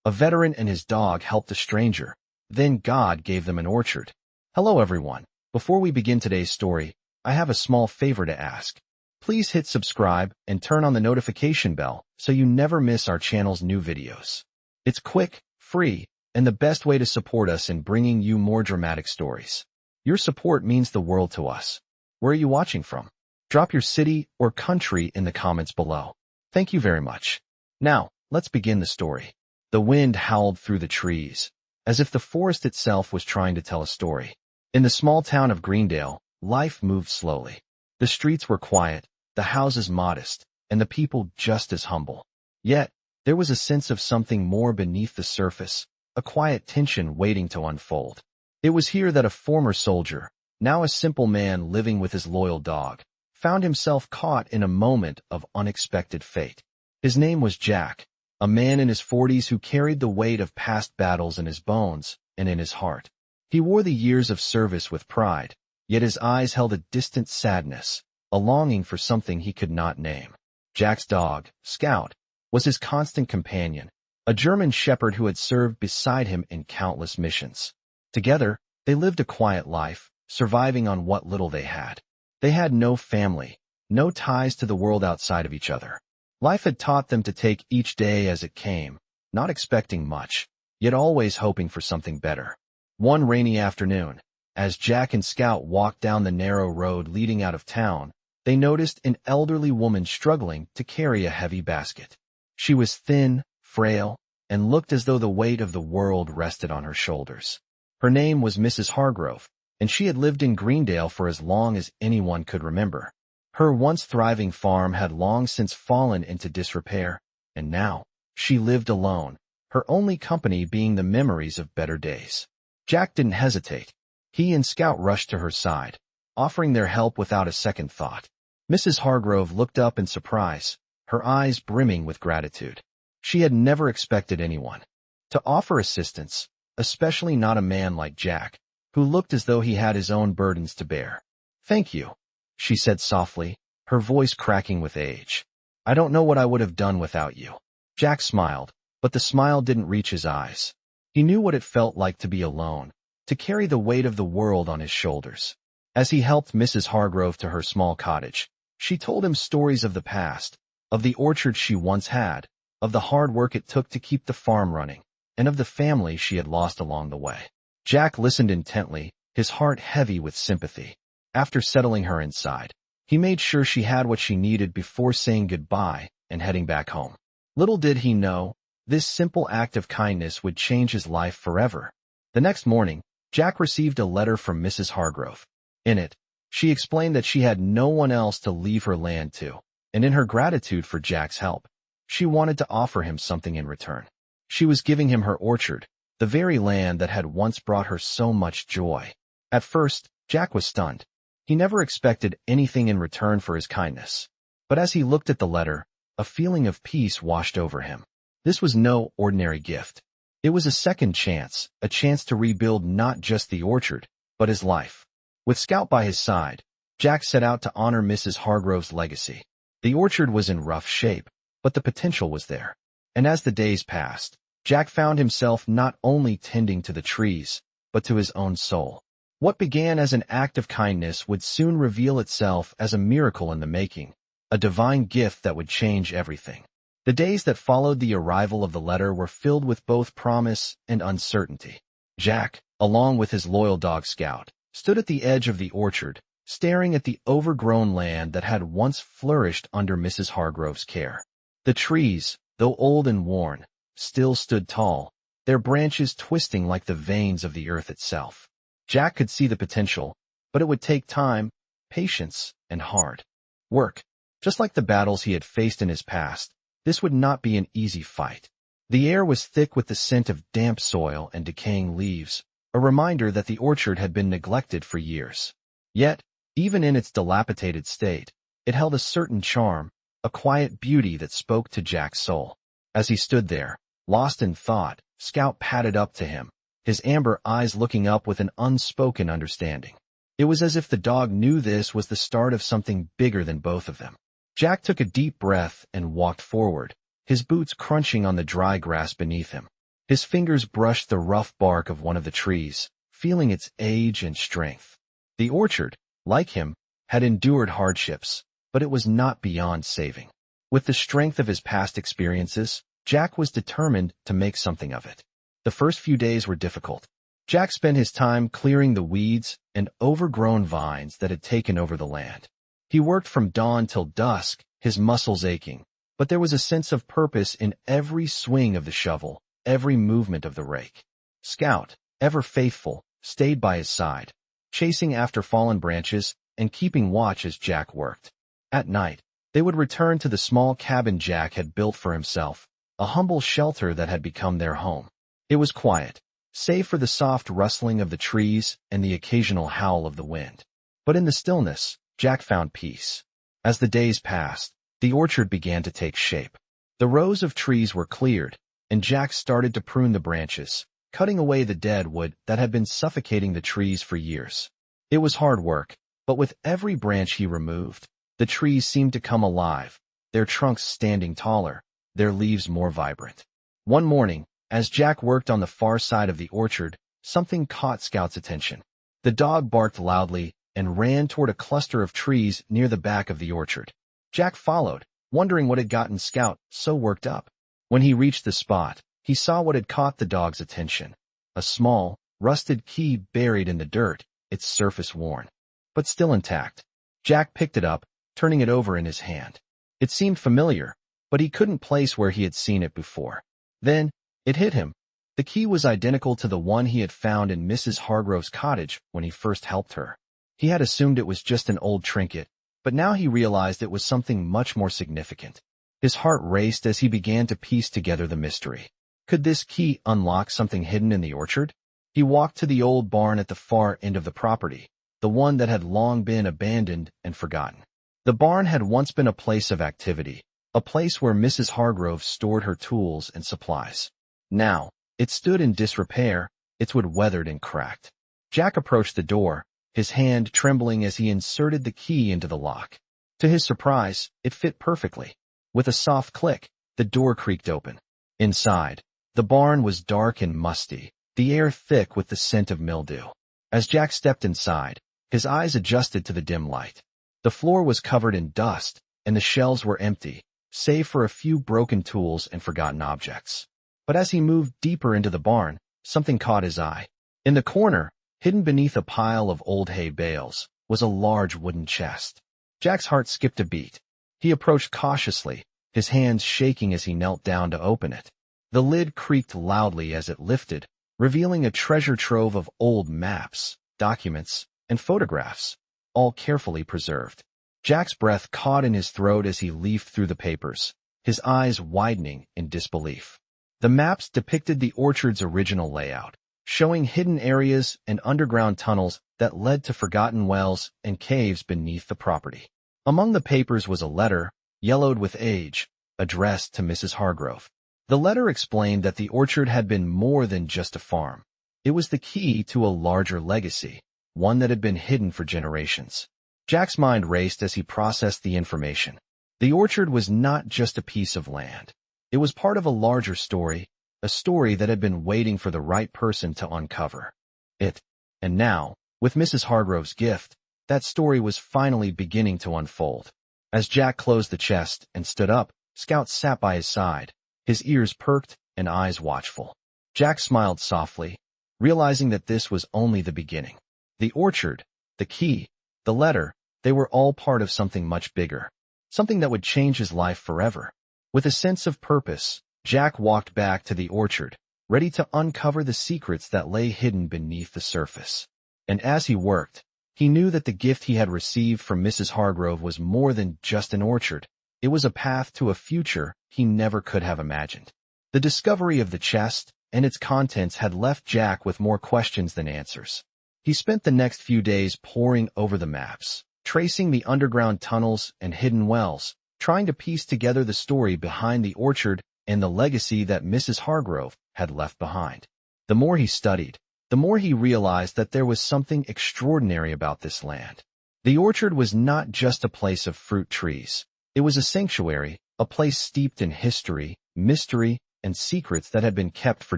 A veteran and his dog helped a stranger. Then God gave them an orchard. Hello everyone. Before we begin today's story, I have a small favor to ask. Please hit subscribe and turn on the notification bell so you never miss our channel's new videos. It's quick, free, and the best way to support us in bringing you more dramatic stories. Your support means the world to us. Where are you watching from? Drop your city or country in the comments below. Thank you very much. Now, let's begin the story. The wind howled through the trees, as if the forest itself was trying to tell a story. In the small town of Greendale, life moved slowly. The streets were quiet, the houses modest, and the people just as humble. Yet, there was a sense of something more beneath the surface, a quiet tension waiting to unfold. It was here that a former soldier, now a simple man living with his loyal dog, found himself caught in a moment of unexpected fate. His name was Jack, a man in his 40s who carried the weight of past battles in his bones and in his heart. He wore the years of service with pride, yet his eyes held a distant sadness, a longing for something he could not name. Jack's dog, Scout, was his constant companion, a German shepherd who had served beside him in countless missions. Together, they lived a quiet life, surviving on what little they had. They had no family, no ties to the world outside of each other. Life had taught them to take each day as it came, not expecting much, yet always hoping for something better. One rainy afternoon, as Jack and Scout walked down the narrow road leading out of town, they noticed an elderly woman struggling to carry a heavy basket. She was thin, frail, and looked as though the weight of the world rested on her shoulders. Her name was Mrs. Hargrove, and she had lived in Greendale for as long as anyone could remember. Her once thriving farm had long since fallen into disrepair, and now she lived alone, her only company being the memories of better days. Jack didn't hesitate. He and Scout rushed to her side, offering their help without a second thought. Mrs. Hargrove looked up in surprise, her eyes brimming with gratitude. She had never expected anyone to offer assistance, especially not a man like Jack, who looked as though he had his own burdens to bear. "Thank you," she said softly, her voice cracking with age. "I don't know what I would have done without you." Jack smiled, but the smile didn't reach his eyes. He knew what it felt like to be alone, to carry the weight of the world on his shoulders. As he helped Mrs. Hargrove to her small cottage, she told him stories of the past, of the orchard she once had, of the hard work it took to keep the farm running, and of the family she had lost along the way. Jack listened intently, his heart heavy with sympathy. After settling her inside, he made sure she had what she needed before saying goodbye and heading back home. Little did he know, this simple act of kindness would change his life forever. The next morning, Jack received a letter from Mrs. Hargrove. In it, she explained that she had no one else to leave her land to, and in her gratitude for Jack's help, she wanted to offer him something in return. She was giving him her orchard, the very land that had once brought her so much joy. At first, Jack was stunned. He never expected anything in return for his kindness. But as he looked at the letter, a feeling of peace washed over him. This was no ordinary gift. It was a second chance, a chance to rebuild not just the orchard, but his life. With Scout by his side, Jack set out to honor Mrs. Hargrove's legacy. The orchard was in rough shape, but the potential was there. And as the days passed, Jack found himself not only tending to the trees, but to his own soul. What began as an act of kindness would soon reveal itself as a miracle in the making, a divine gift that would change everything. The days that followed the arrival of the letter were filled with both promise and uncertainty. Jack, along with his loyal dog Scout, stood at the edge of the orchard, staring at the overgrown land that had once flourished under Mrs. Hargrove's care. The trees, though old and worn, still stood tall, their branches twisting like the veins of the earth itself. Jack could see the potential, but it would take time, patience, and hard work. Just like the battles he had faced in his past, this would not be an easy fight. The air was thick with the scent of damp soil and decaying leaves, a reminder that the orchard had been neglected for years. Yet, even in its dilapidated state, it held a certain charm, a quiet beauty that spoke to Jack's soul. As he stood there, lost in thought, Scout padded up to him, his amber eyes looking up with an unspoken understanding. It was as if the dog knew this was the start of something bigger than both of them. Jack took a deep breath and walked forward, his boots crunching on the dry grass beneath him. His fingers brushed the rough bark of one of the trees, feeling its age and strength. The orchard, like him, had endured hardships, but it was not beyond saving. With the strength of his past experiences, Jack was determined to make something of it. The first few days were difficult. Jack spent his time clearing the weeds and overgrown vines that had taken over the land. He worked from dawn till dusk, his muscles aching, but there was a sense of purpose in every swing of the shovel, every movement of the rake. Scout, ever faithful, stayed by his side, chasing after fallen branches and keeping watch as Jack worked. At night, they would return to the small cabin Jack had built for himself, a humble shelter that had become their home. It was quiet, save for the soft rustling of the trees and the occasional howl of the wind. But in the stillness, Jack found peace. As the days passed, the orchard began to take shape. The rows of trees were cleared, and Jack started to prune the branches, cutting away the dead wood that had been suffocating the trees for years. It was hard work, but with every branch he removed, the trees seemed to come alive, their trunks standing taller, their leaves more vibrant. One morning, as Jack worked on the far side of the orchard, something caught Scout's attention. The dog barked loudly and ran toward a cluster of trees near the back of the orchard. Jack followed, wondering what had gotten Scout so worked up. When he reached the spot, he saw what had caught the dog's attention. A small, rusted key buried in the dirt, its surface worn, but still intact. Jack picked it up, turning it over in his hand. It seemed familiar, but he couldn't place where he had seen it before. Then, it hit him. The key was identical to the one he had found in Mrs. Hargrove's cottage when he first helped her. He had assumed it was just an old trinket, but now he realized it was something much more significant. His heart raced as he began to piece together the mystery. Could this key unlock something hidden in the orchard? He walked to the old barn at the far end of the property, the one that had long been abandoned and forgotten. The barn had once been a place of activity, a place where Mrs. Hargrove stored her tools and supplies. Now, it stood in disrepair, its wood weathered and cracked. Jack approached the door, his hand trembling as he inserted the key into the lock. To his surprise, it fit perfectly. With a soft click, the door creaked open. Inside, the barn was dark and musty, the air thick with the scent of mildew. As Jack stepped inside, his eyes adjusted to the dim light. The floor was covered in dust, and the shelves were empty, save for a few broken tools and forgotten objects. But as he moved deeper into the barn, something caught his eye. In the corner, hidden beneath a pile of old hay bales, was a large wooden chest. Jack's heart skipped a beat. He approached cautiously, his hands shaking as he knelt down to open it. The lid creaked loudly as it lifted, revealing a treasure trove of old maps, documents, and photographs, all carefully preserved. Jack's breath caught in his throat as he leafed through the papers, his eyes widening in disbelief. The maps depicted the orchard's original layout, showing hidden areas and underground tunnels that led to forgotten wells and caves beneath the property. Among the papers was a letter, yellowed with age, addressed to Mrs. Hargrove. The letter explained that the orchard had been more than just a farm. It was the key to a larger legacy, one that had been hidden for generations. Jack's mind raced as he processed the information. The orchard was not just a piece of land. It was part of a larger story, a story that had been waiting for the right person to uncover it. And now, with Mrs. Hargrove's gift, that story was finally beginning to unfold. As Jack closed the chest and stood up, Scout sat by his side, his ears perked and eyes watchful. Jack smiled softly, realizing that this was only the beginning. The orchard, the key, the letter, they were all part of something much bigger, something that would change his life forever. With a sense of purpose, Jack walked back to the orchard, ready to uncover the secrets that lay hidden beneath the surface. And as he worked, he knew that the gift he had received from Mrs. Hargrove was more than just an orchard. It was a path to a future he never could have imagined. The discovery of the chest and its contents had left Jack with more questions than answers. He spent the next few days poring over the maps, tracing the underground tunnels and hidden wells, trying to piece together the story behind the orchard and the legacy that Mrs. Hargrove had left behind. The more he studied, the more he realized that there was something extraordinary about this land. The orchard was not just a place of fruit trees. It was a sanctuary, a place steeped in history, mystery, and secrets that had been kept for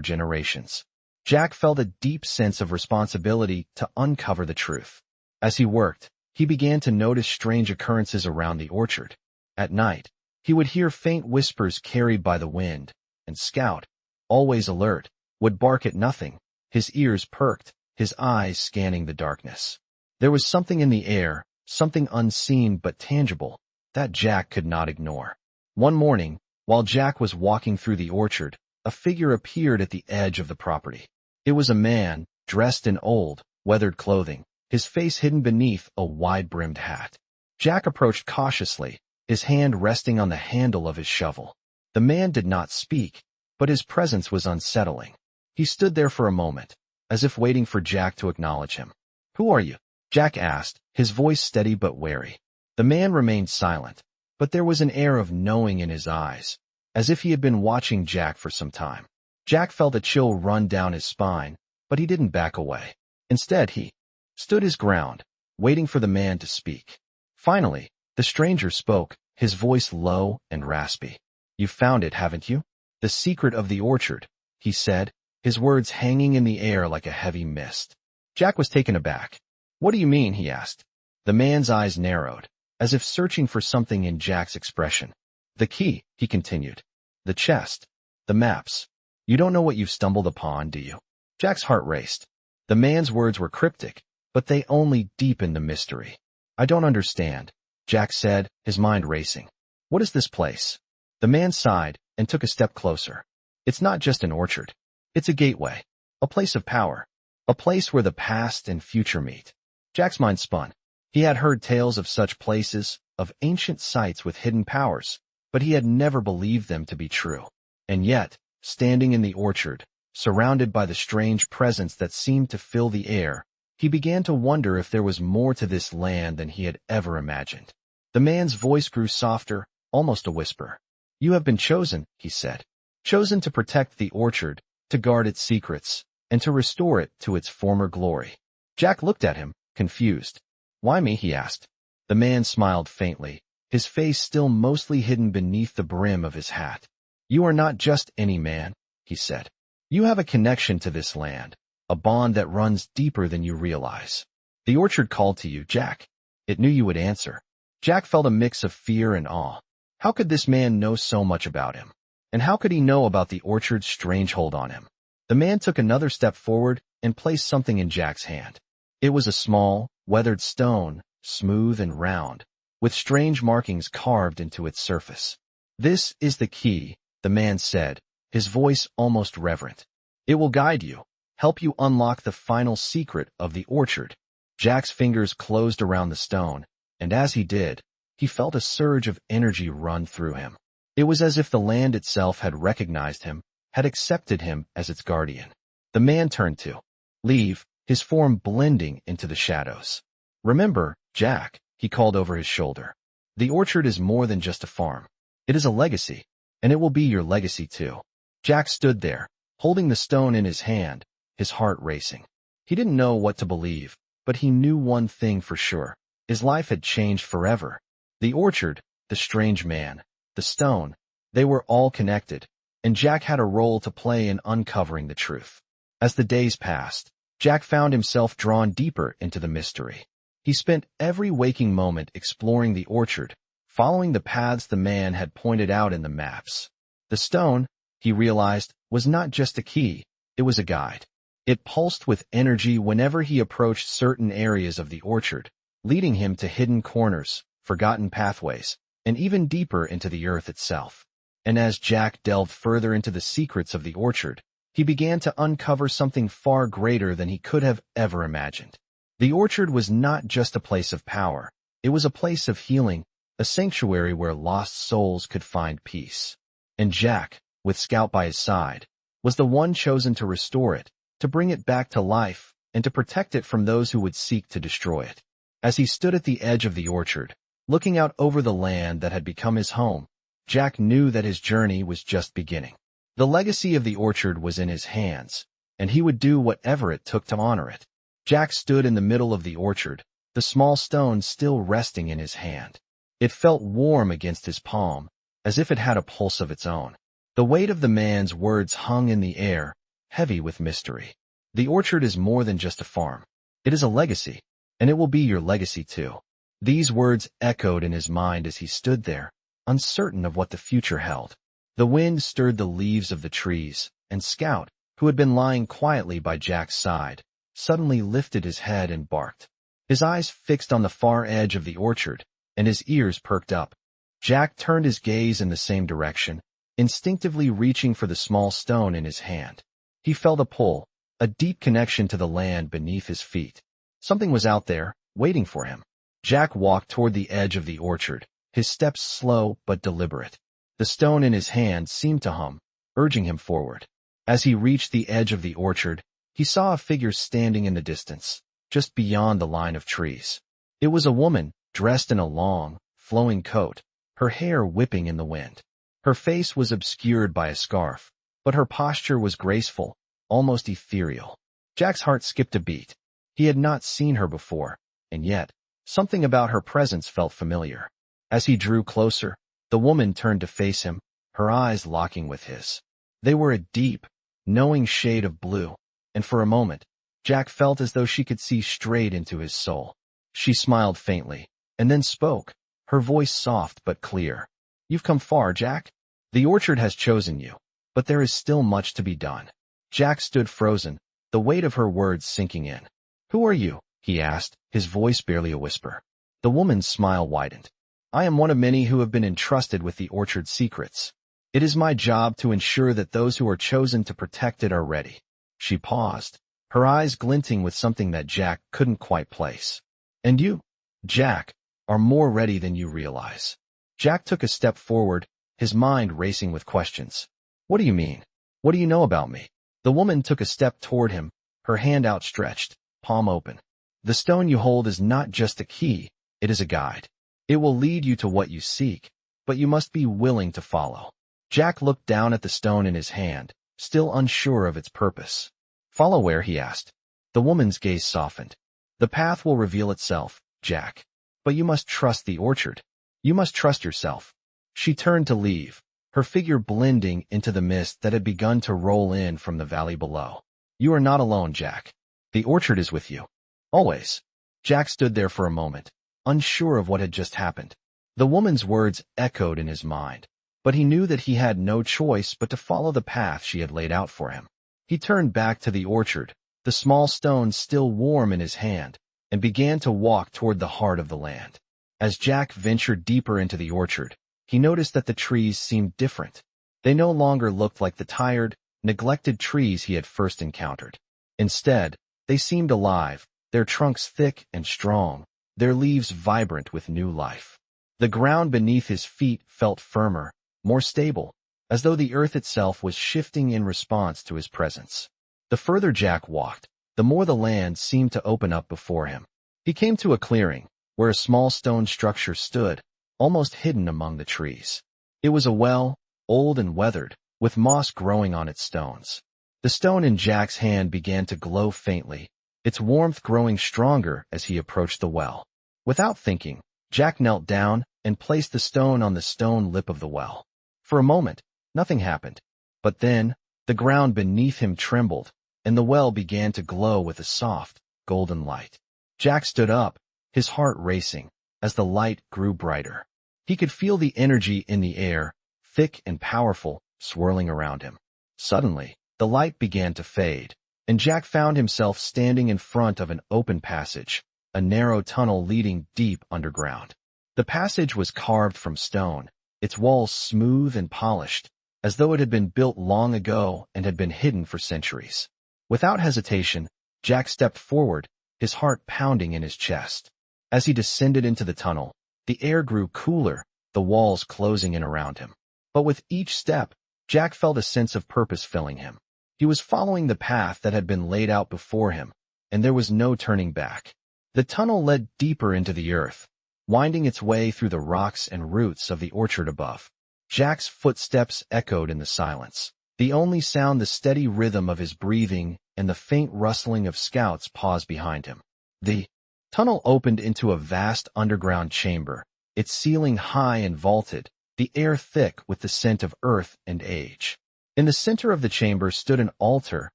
generations. Jack felt a deep sense of responsibility to uncover the truth. As he worked, he began to notice strange occurrences around the orchard. At night, he would hear faint whispers carried by the wind, and Scout, always alert, would bark at nothing, his ears perked, his eyes scanning the darkness. There was something in the air, something unseen but tangible, that Jack could not ignore. One morning, while Jack was walking through the orchard, a figure appeared at the edge of the property. It was a man, dressed in old, weathered clothing, his face hidden beneath a wide-brimmed hat. Jack approached cautiously, his hand resting on the handle of his shovel. The man did not speak, but his presence was unsettling. He stood there for a moment, as if waiting for Jack to acknowledge him. "Who are you?" Jack asked, his voice steady but wary. The man remained silent, but there was an air of knowing in his eyes, as if he had been watching Jack for some time. Jack felt a chill run down his spine, but he didn't back away. Instead, he stood his ground, waiting for the man to speak. Finally, the stranger spoke, his voice low and raspy. "You've found it, haven't you? The secret of the orchard," he said, his words hanging in the air like a heavy mist. Jack was taken aback. "What do you mean?" he asked. The man's eyes narrowed, as if searching for something in Jack's expression. "The key," he continued. "The chest. The maps. You don't know what you've stumbled upon, do you?" Jack's heart raced. The man's words were cryptic, but they only deepened the mystery. "I don't understand," Jack said, his mind racing. "What is this place?" The man sighed and took a step closer. "It's not just an orchard. It's a gateway, a place of power, a place where the past and future meet." Jack's mind spun. He had heard tales of such places, of ancient sites with hidden powers, but he had never believed them to be true. And yet, standing in the orchard, surrounded by the strange presence that seemed to fill the air, he began to wonder if there was more to this land than he had ever imagined. The man's voice grew softer, almost a whisper. "You have been chosen," he said. "Chosen to protect the orchard, to guard its secrets, and to restore it to its former glory." Jack looked at him, confused. "Why me?" he asked. The man smiled faintly, his face still mostly hidden beneath the brim of his hat. "You are not just any man," he said. "You have a connection to this land, a bond that runs deeper than you realize. The orchard called to you, Jack. It knew you would answer." Jack felt a mix of fear and awe. How could this man know so much about him? And how could he know about the orchard's strange hold on him? The man took another step forward and placed something in Jack's hand. It was a small, weathered stone, smooth and round, with strange markings carved into its surface. "This is the key," the man said, his voice almost reverent. "It will guide you, help you unlock the final secret of the orchard." Jack's fingers closed around the stone, and as he did, he felt a surge of energy run through him. It was as if the land itself had recognized him, had accepted him as its guardian. The man turned to leave, his form blending into the shadows. "Remember, Jack," he called over his shoulder. "The orchard is more than just a farm. It is a legacy, and it will be your legacy too." Jack stood there, holding the stone in his hand, his heart racing. He didn't know what to believe, but he knew one thing for sure. His life had changed forever. The orchard, the strange man, the stone, they were all connected, and Jack had a role to play in uncovering the truth. As the days passed, Jack found himself drawn deeper into the mystery. He spent every waking moment exploring the orchard, following the paths the man had pointed out in the maps. The stone, he realized, was not just a key, it was a guide. It pulsed with energy whenever he approached certain areas of the orchard, leading him to hidden corners, forgotten pathways, and even deeper into the earth itself. And as Jack delved further into the secrets of the orchard, he began to uncover something far greater than he could have ever imagined. The orchard was not just a place of power, it was a place of healing, a sanctuary where lost souls could find peace. And Jack, with Scout by his side, was the one chosen to restore it, to bring it back to life, and to protect it from those who would seek to destroy it. As he stood at the edge of the orchard, looking out over the land that had become his home, Jack knew that his journey was just beginning. The legacy of the orchard was in his hands, and he would do whatever it took to honor it. Jack stood in the middle of the orchard, the small stone still resting in his hand. It felt warm against his palm, as if it had a pulse of its own. The weight of the man's words hung in the air, heavy with mystery. The orchard is more than just a farm. It is a legacy, and it will be your legacy too. These words echoed in his mind as he stood there, uncertain of what the future held. The wind stirred the leaves of the trees, and Scout, who had been lying quietly by Jack's side, suddenly lifted his head and barked. His eyes fixed on the far edge of the orchard, and his ears perked up. Jack turned his gaze in the same direction, instinctively reaching for the small stone in his hand. He felt a pull, a deep connection to the land beneath his feet. Something was out there, waiting for him. Jack walked toward the edge of the orchard, his steps slow but deliberate. The stone in his hand seemed to hum, urging him forward. As he reached the edge of the orchard, he saw a figure standing in the distance, just beyond the line of trees. It was a woman, dressed in a long, flowing coat, her hair whipping in the wind. Her face was obscured by a scarf, but her posture was graceful, almost ethereal. Jack's heart skipped a beat. He had not seen her before, and yet, something about her presence felt familiar. As he drew closer, the woman turned to face him, her eyes locking with his. They were a deep, knowing shade of blue, and for a moment, Jack felt as though she could see straight into his soul. She smiled faintly, and then spoke, her voice soft but clear. "You've come far, Jack. The orchard has chosen you, but there is still much to be done." Jack stood frozen, the weight of her words sinking in. "Who are you?" he asked, his voice barely a whisper. The woman's smile widened. "I am one of many who have been entrusted with the orchard's secrets. It is my job to ensure that those who are chosen to protect it are ready." She paused, her eyes glinting with something that Jack couldn't quite place. "And you, Jack, are more ready than you realize." Jack took a step forward, his mind racing with questions. "What do you mean? What do you know about me?" The woman took a step toward him, her hand outstretched, palm open. "The stone you hold is not just a key, it is a guide. It will lead you to what you seek, but you must be willing to follow." Jack looked down at the stone in his hand, still unsure of its purpose. "Follow where?" he asked. The woman's gaze softened. "The path will reveal itself, Jack. But you must trust the orchard. You must trust yourself." She turned to leave, her figure blending into the mist that had begun to roll in from the valley below. "You are not alone, Jack. The orchard is with you. Always." Jack stood there for a moment, unsure of what had just happened. The woman's words echoed in his mind, but he knew that he had no choice but to follow the path she had laid out for him. He turned back to the orchard, the small stone still warm in his hand, and began to walk toward the heart of the land. As Jack ventured deeper into the orchard, he noticed that the trees seemed different. They no longer looked like the tired, neglected trees he had first encountered. Instead, they seemed alive, their trunks thick and strong, their leaves vibrant with new life. The ground beneath his feet felt firmer, more stable, as though the earth itself was shifting in response to his presence. The further Jack walked, the more the land seemed to open up before him. He came to a clearing, where a small stone structure stood, almost hidden among the trees. It was a well, old and weathered, with moss growing on its stones. The stone in Jack's hand began to glow faintly, its warmth growing stronger as he approached the well. Without thinking, Jack knelt down and placed the stone on the stone lip of the well. For a moment, nothing happened, but then, the ground beneath him trembled, and the well began to glow with a soft, golden light. Jack stood up, his heart racing, as the light grew brighter. He could feel the energy in the air, thick and powerful, swirling around him. Suddenly, the light began to fade, and Jack found himself standing in front of an open passage, a narrow tunnel leading deep underground. The passage was carved from stone, its walls smooth and polished, as though it had been built long ago and had been hidden for centuries. Without hesitation, Jack stepped forward, his heart pounding in his chest. As he descended into the tunnel, the air grew cooler, the walls closing in around him. But with each step, Jack felt a sense of purpose filling him. He was following the path that had been laid out before him, and there was no turning back. The tunnel led deeper into the earth, winding its way through the rocks and roots of the orchard above. Jack's footsteps echoed in the silence, the only sound the steady rhythm of his breathing and the faint rustling of Scout's paws behind him. The tunnel opened into a vast underground chamber, its ceiling high and vaulted, the air thick with the scent of earth and age. In the center of the chamber stood an altar,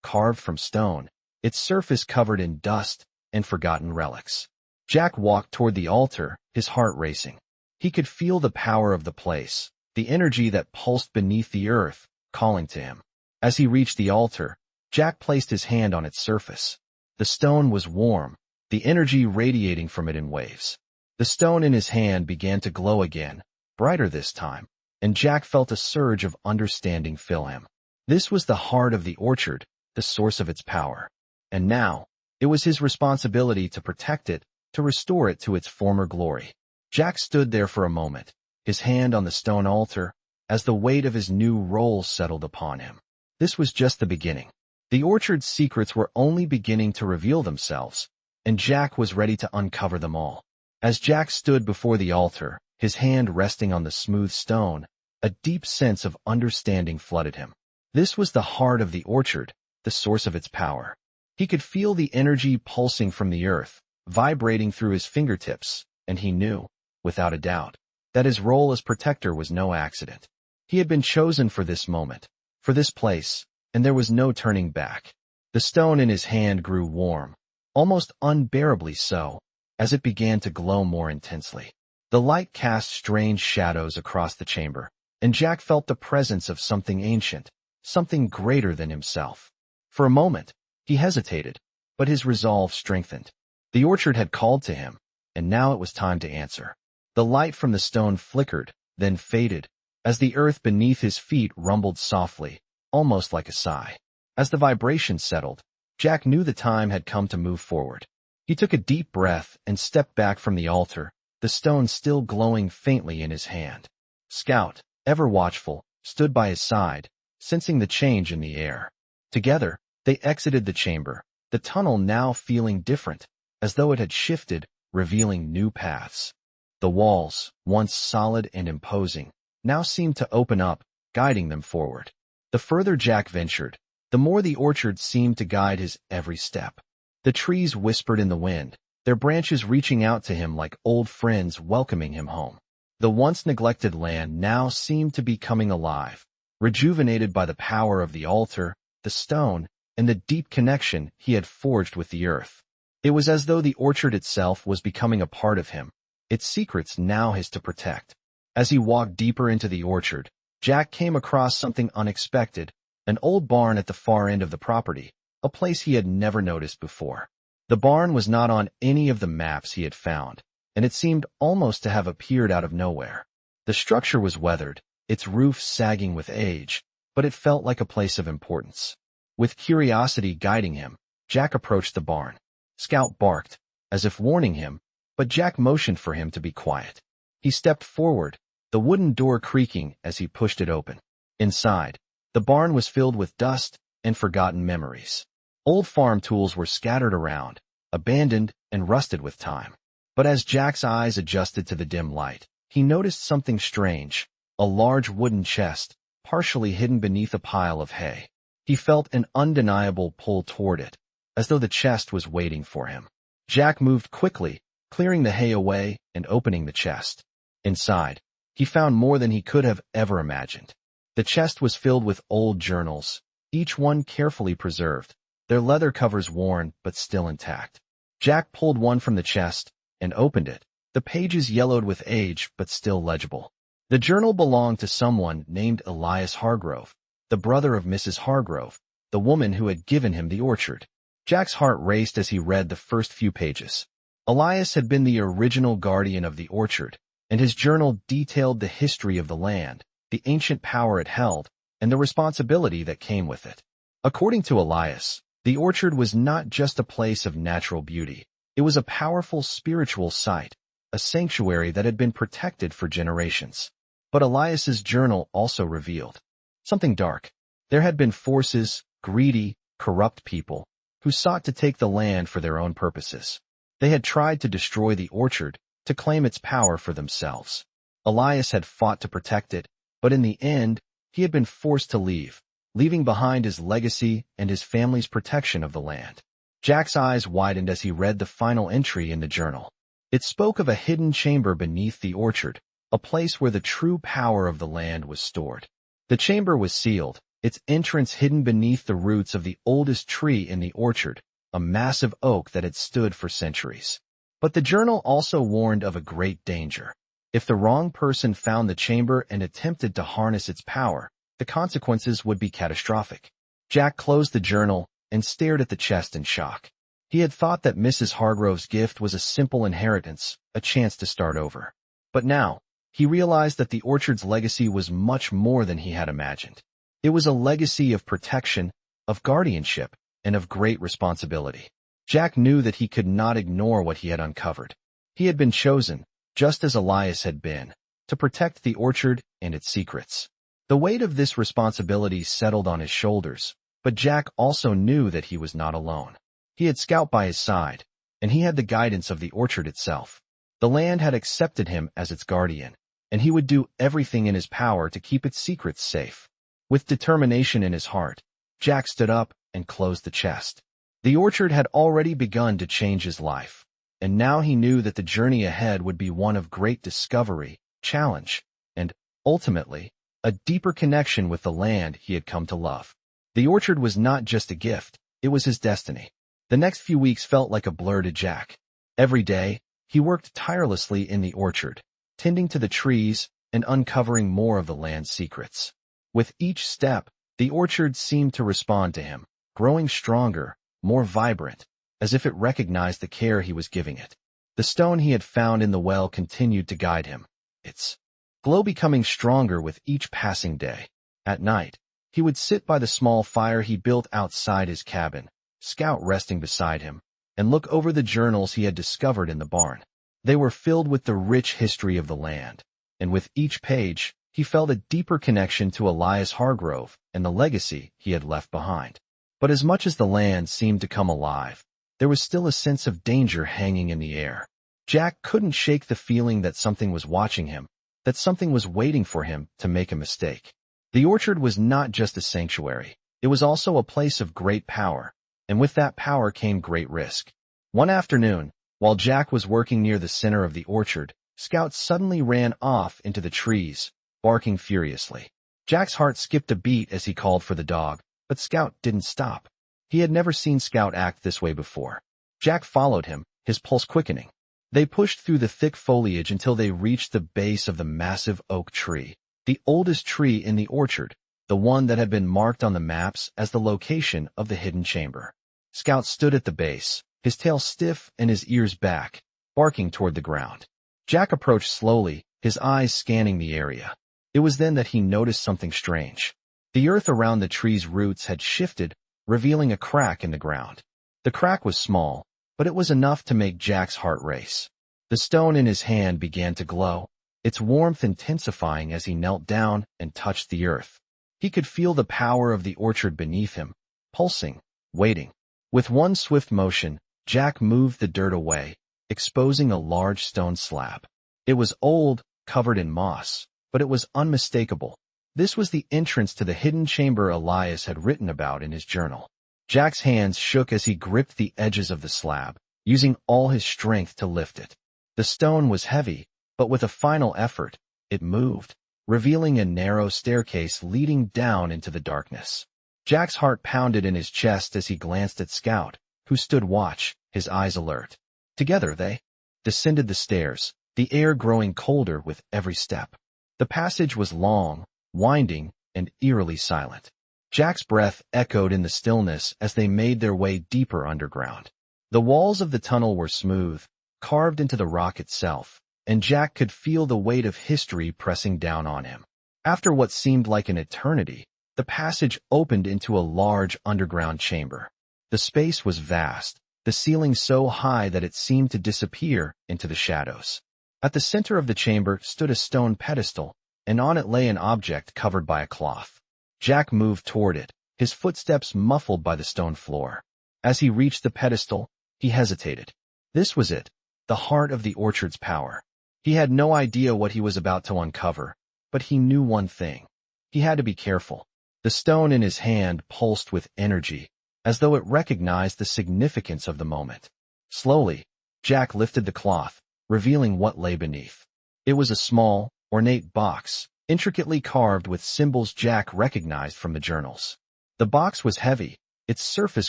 carved from stone, its surface covered in dust and forgotten relics. Jack walked toward the altar, his heart racing. He could feel the power of the place, the energy that pulsed beneath the earth, calling to him. As he reached the altar, Jack placed his hand on its surface. The stone was warm, the energy radiating from it in waves. The stone in his hand began to glow again, brighter this time, and Jack felt a surge of understanding fill him. This was the heart of the orchard, the source of its power. And now, it was his responsibility to protect it, to restore it to its former glory. Jack stood there for a moment, his hand on the stone altar, as the weight of his new role settled upon him. This was just the beginning. The orchard's secrets were only beginning to reveal themselves, and Jack was ready to uncover them all. As Jack stood before the altar, his hand resting on the smooth stone, a deep sense of understanding flooded him. This was the heart of the orchard, the source of its power. He could feel the energy pulsing from the earth, vibrating through his fingertips, and he knew, without a doubt, that his role as protector was no accident. He had been chosen for this moment, for this place, and there was no turning back. The stone in his hand grew warm, almost unbearably so, as it began to glow more intensely. The light cast strange shadows across the chamber, and Jack felt the presence of something ancient, something greater than himself. For a moment, he hesitated, but his resolve strengthened. The orchard had called to him, and now it was time to answer. The light from the stone flickered, then faded, as the earth beneath his feet rumbled softly, almost like a sigh. As the vibration settled, Jack knew the time had come to move forward. He took a deep breath and stepped back from the altar, the stone still glowing faintly in his hand. Scout, ever watchful, stood by his side, sensing the change in the air. Together, they exited the chamber, the tunnel now feeling different, as though it had shifted, revealing new paths. The walls, once solid and imposing, now seemed to open up, guiding them forward. The further Jack ventured, the more the orchard seemed to guide his every step. The trees whispered in the wind, their branches reaching out to him like old friends welcoming him home. The once neglected land now seemed to be coming alive, rejuvenated by the power of the altar, the stone, and the deep connection he had forged with the earth. It was as though the orchard itself was becoming a part of him, its secrets now his to protect. As he walked deeper into the orchard, Jack came across something unexpected, an old barn at the far end of the property, a place he had never noticed before. The barn was not on any of the maps he had found, and it seemed almost to have appeared out of nowhere. The structure was weathered, its roof sagging with age, but it felt like a place of importance. With curiosity guiding him, Jack approached the barn. Scout barked, as if warning him, but Jack motioned for him to be quiet. He stepped forward, the wooden door creaking as he pushed it open. Inside, the barn was filled with dust and forgotten memories. Old farm tools were scattered around, abandoned and rusted with time. But as Jack's eyes adjusted to the dim light, he noticed something strange, a large wooden chest, partially hidden beneath a pile of hay. He felt an undeniable pull toward it, as though the chest was waiting for him. Jack moved quickly, clearing the hay away and opening the chest. Inside, he found more than he could have ever imagined. The chest was filled with old journals, each one carefully preserved, their leather covers worn but still intact. Jack pulled one from the chest and opened it, the pages yellowed with age but still legible. The journal belonged to someone named Elias Hargrove, the brother of Mrs. Hargrove, the woman who had given him the orchard. Jack's heart raced as he read the first few pages. Elias had been the original guardian of the orchard, and his journal detailed the history of the land, the ancient power it held, and the responsibility that came with it. According to Elias, the orchard was not just a place of natural beauty. It was a powerful spiritual site, a sanctuary that had been protected for generations. But Elias's journal also revealed something dark. There had been forces, greedy, corrupt people, who sought to take the land for their own purposes. They had tried to destroy the orchard, to claim its power for themselves. Elias had fought to protect it, but in the end, he had been forced to leave, leaving behind his legacy and his family's protection of the land. Jack's eyes widened as he read the final entry in the journal. It spoke of a hidden chamber beneath the orchard, a place where the true power of the land was stored. The chamber was sealed, its entrance hidden beneath the roots of the oldest tree in the orchard, a massive oak that had stood for centuries. But the journal also warned of a great danger. If the wrong person found the chamber and attempted to harness its power, the consequences would be catastrophic. Jack closed the journal and stared at the chest in shock. He had thought that Mrs. Hargrove's gift was a simple inheritance, a chance to start over. But now, he realized that the orchard's legacy was much more than he had imagined. It was a legacy of protection, of guardianship, and of great responsibility. Jack knew that he could not ignore what he had uncovered. He had been chosen, just as Elias had been, to protect the orchard and its secrets. The weight of this responsibility settled on his shoulders, but Jack also knew that he was not alone. He had Scout by his side, and he had the guidance of the orchard itself. The land had accepted him as its guardian, and he would do everything in his power to keep its secrets safe. With determination in his heart, Jack stood up and closed the chest. The orchard had already begun to change his life, and now he knew that the journey ahead would be one of great discovery, challenge, and, ultimately, a deeper connection with the land he had come to love. The orchard was not just a gift, it was his destiny. The next few weeks felt like a blur to Jack. Every day, he worked tirelessly in the orchard, tending to the trees and uncovering more of the land's secrets. With each step, the orchard seemed to respond to him, growing stronger, more vibrant, as if it recognized the care he was giving it. The stone he had found in the well continued to guide him, its glow becoming stronger with each passing day. At night, he would sit by the small fire he built outside his cabin, Scout resting beside him, and look over the journals he had discovered in the barn. They were filled with the rich history of the land, and with each page, he felt a deeper connection to Elias Hargrove and the legacy he had left behind. But as much as the land seemed to come alive, there was still a sense of danger hanging in the air. Jack couldn't shake the feeling that something was watching him, that something was waiting for him to make a mistake. The orchard was not just a sanctuary, it was also a place of great power, and with that power came great risk. One afternoon, while Jack was working near the center of the orchard, Scout suddenly ran off into the trees, barking furiously. Jack's heart skipped a beat as he called for the dog, but Scout didn't stop. He had never seen Scout act this way before. Jack followed him, his pulse quickening. They pushed through the thick foliage until they reached the base of the massive oak tree, the oldest tree in the orchard, the one that had been marked on the maps as the location of the hidden chamber. Scout stood at the base, his tail stiff and his ears back, barking toward the ground. Jack approached slowly, his eyes scanning the area. It was then that he noticed something strange. The earth around the tree's roots had shifted, revealing a crack in the ground. The crack was small, but it was enough to make Jack's heart race. The stone in his hand began to glow, its warmth intensifying as he knelt down and touched the earth. He could feel the power of the orchard beneath him, pulsing, waiting. With one swift motion, Jack moved the dirt away, exposing a large stone slab. It was old, covered in moss, but it was unmistakable. This was the entrance to the hidden chamber Elias had written about in his journal. Jack's hands shook as he gripped the edges of the slab, using all his strength to lift it. The stone was heavy, but with a final effort, it moved, revealing a narrow staircase leading down into the darkness. Jack's heart pounded in his chest as he glanced at Scout, who stood watch, his eyes alert. Together they descended the stairs, the air growing colder with every step. The passage was long, winding, and eerily silent. Jack's breath echoed in the stillness as they made their way deeper underground. The walls of the tunnel were smooth, carved into the rock itself, and Jack could feel the weight of history pressing down on him. After what seemed like an eternity, the passage opened into a large underground chamber. The space was vast, the ceiling so high that it seemed to disappear into the shadows. At the center of the chamber stood a stone pedestal, and on it lay an object covered by a cloth. Jack moved toward it, his footsteps muffled by the stone floor. As he reached the pedestal, he hesitated. This was it, the heart of the orchard's power. He had no idea what he was about to uncover, but he knew one thing. He had to be careful. The stone in his hand pulsed with energy, as though it recognized the significance of the moment. Slowly, Jack lifted the cloth, revealing what lay beneath. It was a small, ornate box, intricately carved with symbols Jack recognized from the journals. The box was heavy, its surface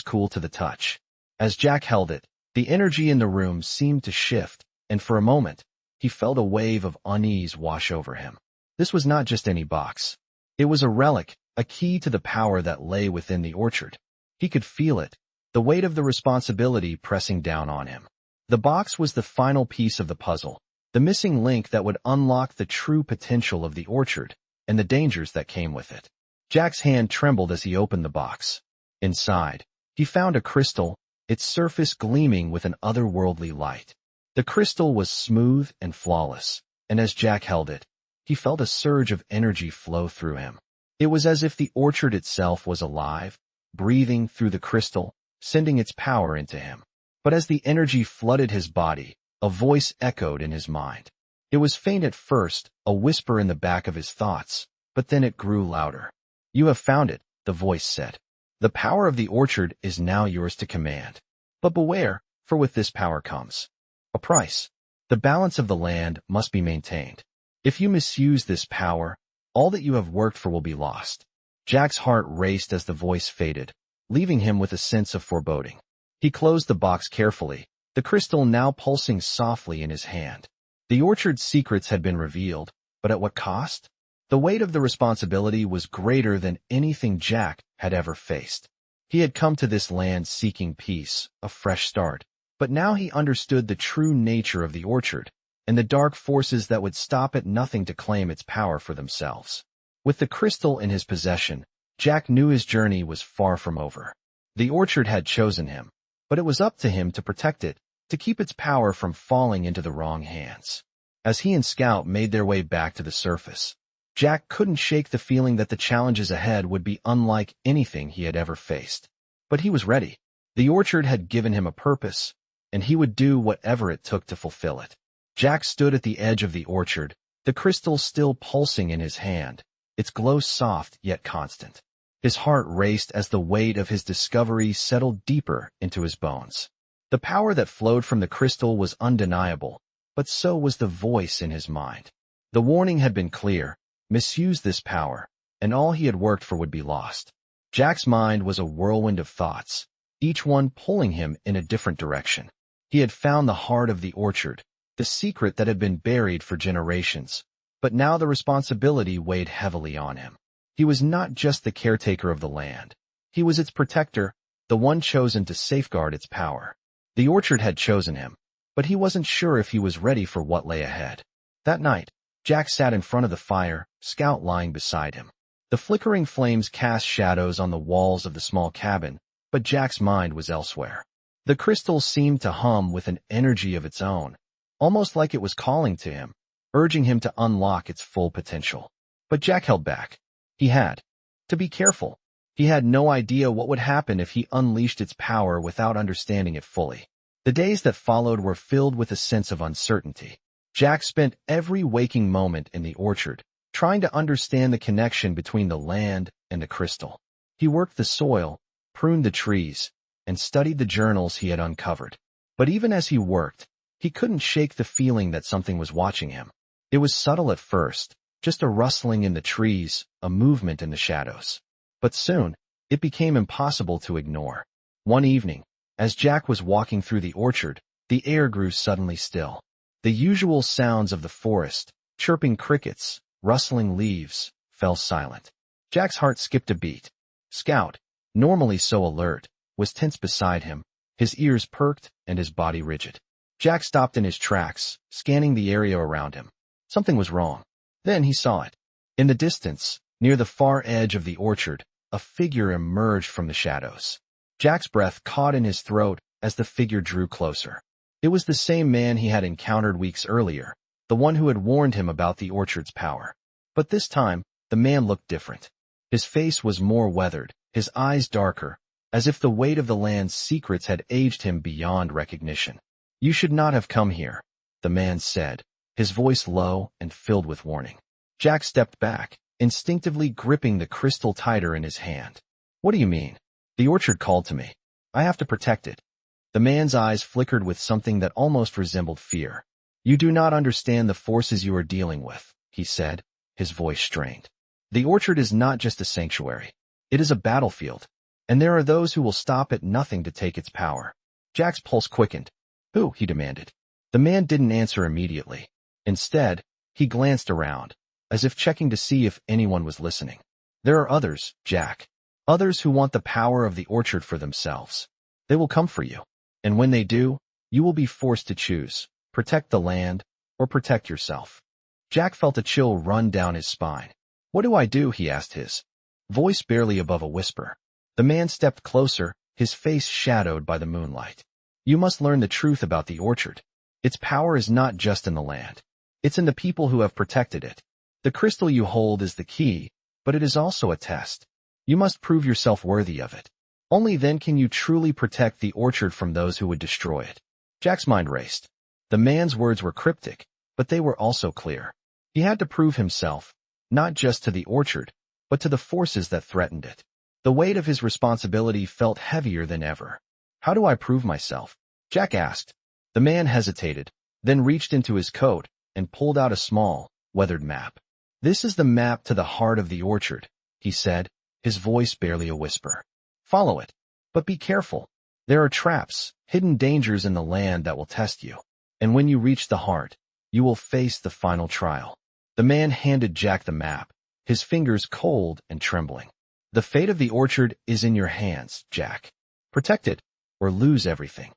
cool to the touch. As Jack held it, the energy in the room seemed to shift, and for a moment, he felt a wave of unease wash over him. This was not just any box. It was a relic, a key to the power that lay within the orchard. He could feel it, the weight of the responsibility pressing down on him. The box was the final piece of the puzzle, the missing link that would unlock the true potential of the orchard and the dangers that came with it. Jack's hand trembled as he opened the box. Inside, he found a crystal, its surface gleaming with an otherworldly light. The crystal was smooth and flawless, and as Jack held it, he felt a surge of energy flow through him. It was as if the orchard itself was alive, breathing through the crystal, sending its power into him. But as the energy flooded his body, a voice echoed in his mind. It was faint at first, a whisper in the back of his thoughts, but then it grew louder. "You have found it," the voice said. "The power of the orchard is now yours to command. But beware, for with this power comes a price. The balance of the land must be maintained. If you misuse this power, all that you have worked for will be lost." Jack's heart raced as the voice faded, leaving him with a sense of foreboding. He closed the box carefully, the crystal now pulsing softly in his hand. The orchard's secrets had been revealed, but at what cost? The weight of the responsibility was greater than anything Jack had ever faced. He had come to this land seeking peace, a fresh start, but now he understood the true nature of the orchard and the dark forces that would stop at nothing to claim its power for themselves. With the crystal in his possession, Jack knew his journey was far from over. The orchard had chosen him, but it was up to him to protect it, to keep its power from falling into the wrong hands. As he and Scout made their way back to the surface, Jack couldn't shake the feeling that the challenges ahead would be unlike anything he had ever faced. But he was ready. The orchard had given him a purpose, and he would do whatever it took to fulfill it. Jack stood at the edge of the orchard, the crystal still pulsing in his hand, its glow soft yet constant. His heart raced as the weight of his discovery settled deeper into his bones. The power that flowed from the crystal was undeniable, but so was the voice in his mind. The warning had been clear: misuse this power, and all he had worked for would be lost. Jack's mind was a whirlwind of thoughts, each one pulling him in a different direction. He had found the heart of the orchard, the secret that had been buried for generations, but now the responsibility weighed heavily on him. He was not just the caretaker of the land. He was its protector, the one chosen to safeguard its power. The orchard had chosen him, but he wasn't sure if he was ready for what lay ahead. That night, Jack sat in front of the fire, Scout lying beside him. The flickering flames cast shadows on the walls of the small cabin, but Jack's mind was elsewhere. The crystal seemed to hum with an energy of its own, almost like it was calling to him, urging him to unlock its full potential. But Jack held back. He had to be careful. He had no idea what would happen if he unleashed its power without understanding it fully. The days that followed were filled with a sense of uncertainty. Jack spent every waking moment in the orchard, trying to understand the connection between the land and the crystal. He worked the soil, pruned the trees, and studied the journals he had uncovered. But even as he worked, he couldn't shake the feeling that something was watching him. It was subtle at first, just a rustling in the trees, a movement in the shadows. But soon, it became impossible to ignore. One evening, as Jack was walking through the orchard, the air grew suddenly still. The usual sounds of the forest, chirping crickets, rustling leaves, fell silent. Jack's heart skipped a beat. Scout, normally so alert, was tense beside him, his ears perked and his body rigid. Jack stopped in his tracks, scanning the area around him. Something was wrong. Then he saw it. In the distance, near the far edge of the orchard, a figure emerged from the shadows. Jack's breath caught in his throat as the figure drew closer. It was the same man he had encountered weeks earlier, the one who had warned him about the orchard's power. But this time, the man looked different. His face was more weathered, his eyes darker, as if the weight of the land's secrets had aged him beyond recognition. "You should not have come here," the man said, his voice low and filled with warning. Jack stepped back, instinctively gripping the crystal tighter in his hand. "What do you mean? The orchard called to me. I have to protect it." The man's eyes flickered with something that almost resembled fear. "You do not understand the forces you are dealing with. he said, his voice strained. The orchard is not just a sanctuary. It is a battlefield, and there are those who will stop at nothing to take its power. Jack's pulse quickened. Who? He demanded. The man didn't answer immediately. Instead, he glanced around, as if checking to see if anyone was listening. There are others, Jack. Others who want the power of the orchard for themselves. They will come for you. And when they do, you will be forced to choose. Protect the land, or protect yourself. Jack felt a chill run down his spine. What do I do? He asked, his voice barely above a whisper. The man stepped closer, his face shadowed by the moonlight. You must learn the truth about the orchard. Its power is not just in the land. It's in the people who have protected it. The crystal you hold is the key, but it is also a test. You must prove yourself worthy of it. Only then can you truly protect the orchard from those who would destroy it. Jack's mind raced. The man's words were cryptic, but they were also clear. He had to prove himself, not just to the orchard, but to the forces that threatened it. The weight of his responsibility felt heavier than ever. How do I prove myself? Jack asked. The man hesitated, then reached into his coat and pulled out a small, weathered map. This is the map to the heart of the orchard, he said, his voice barely a whisper. Follow it, but be careful. There are traps, hidden dangers in the land that will test you. And when you reach the heart, you will face the final trial. The man handed Jack the map, his fingers cold and trembling. The fate of the orchard is in your hands, Jack. Protect it, or lose everything.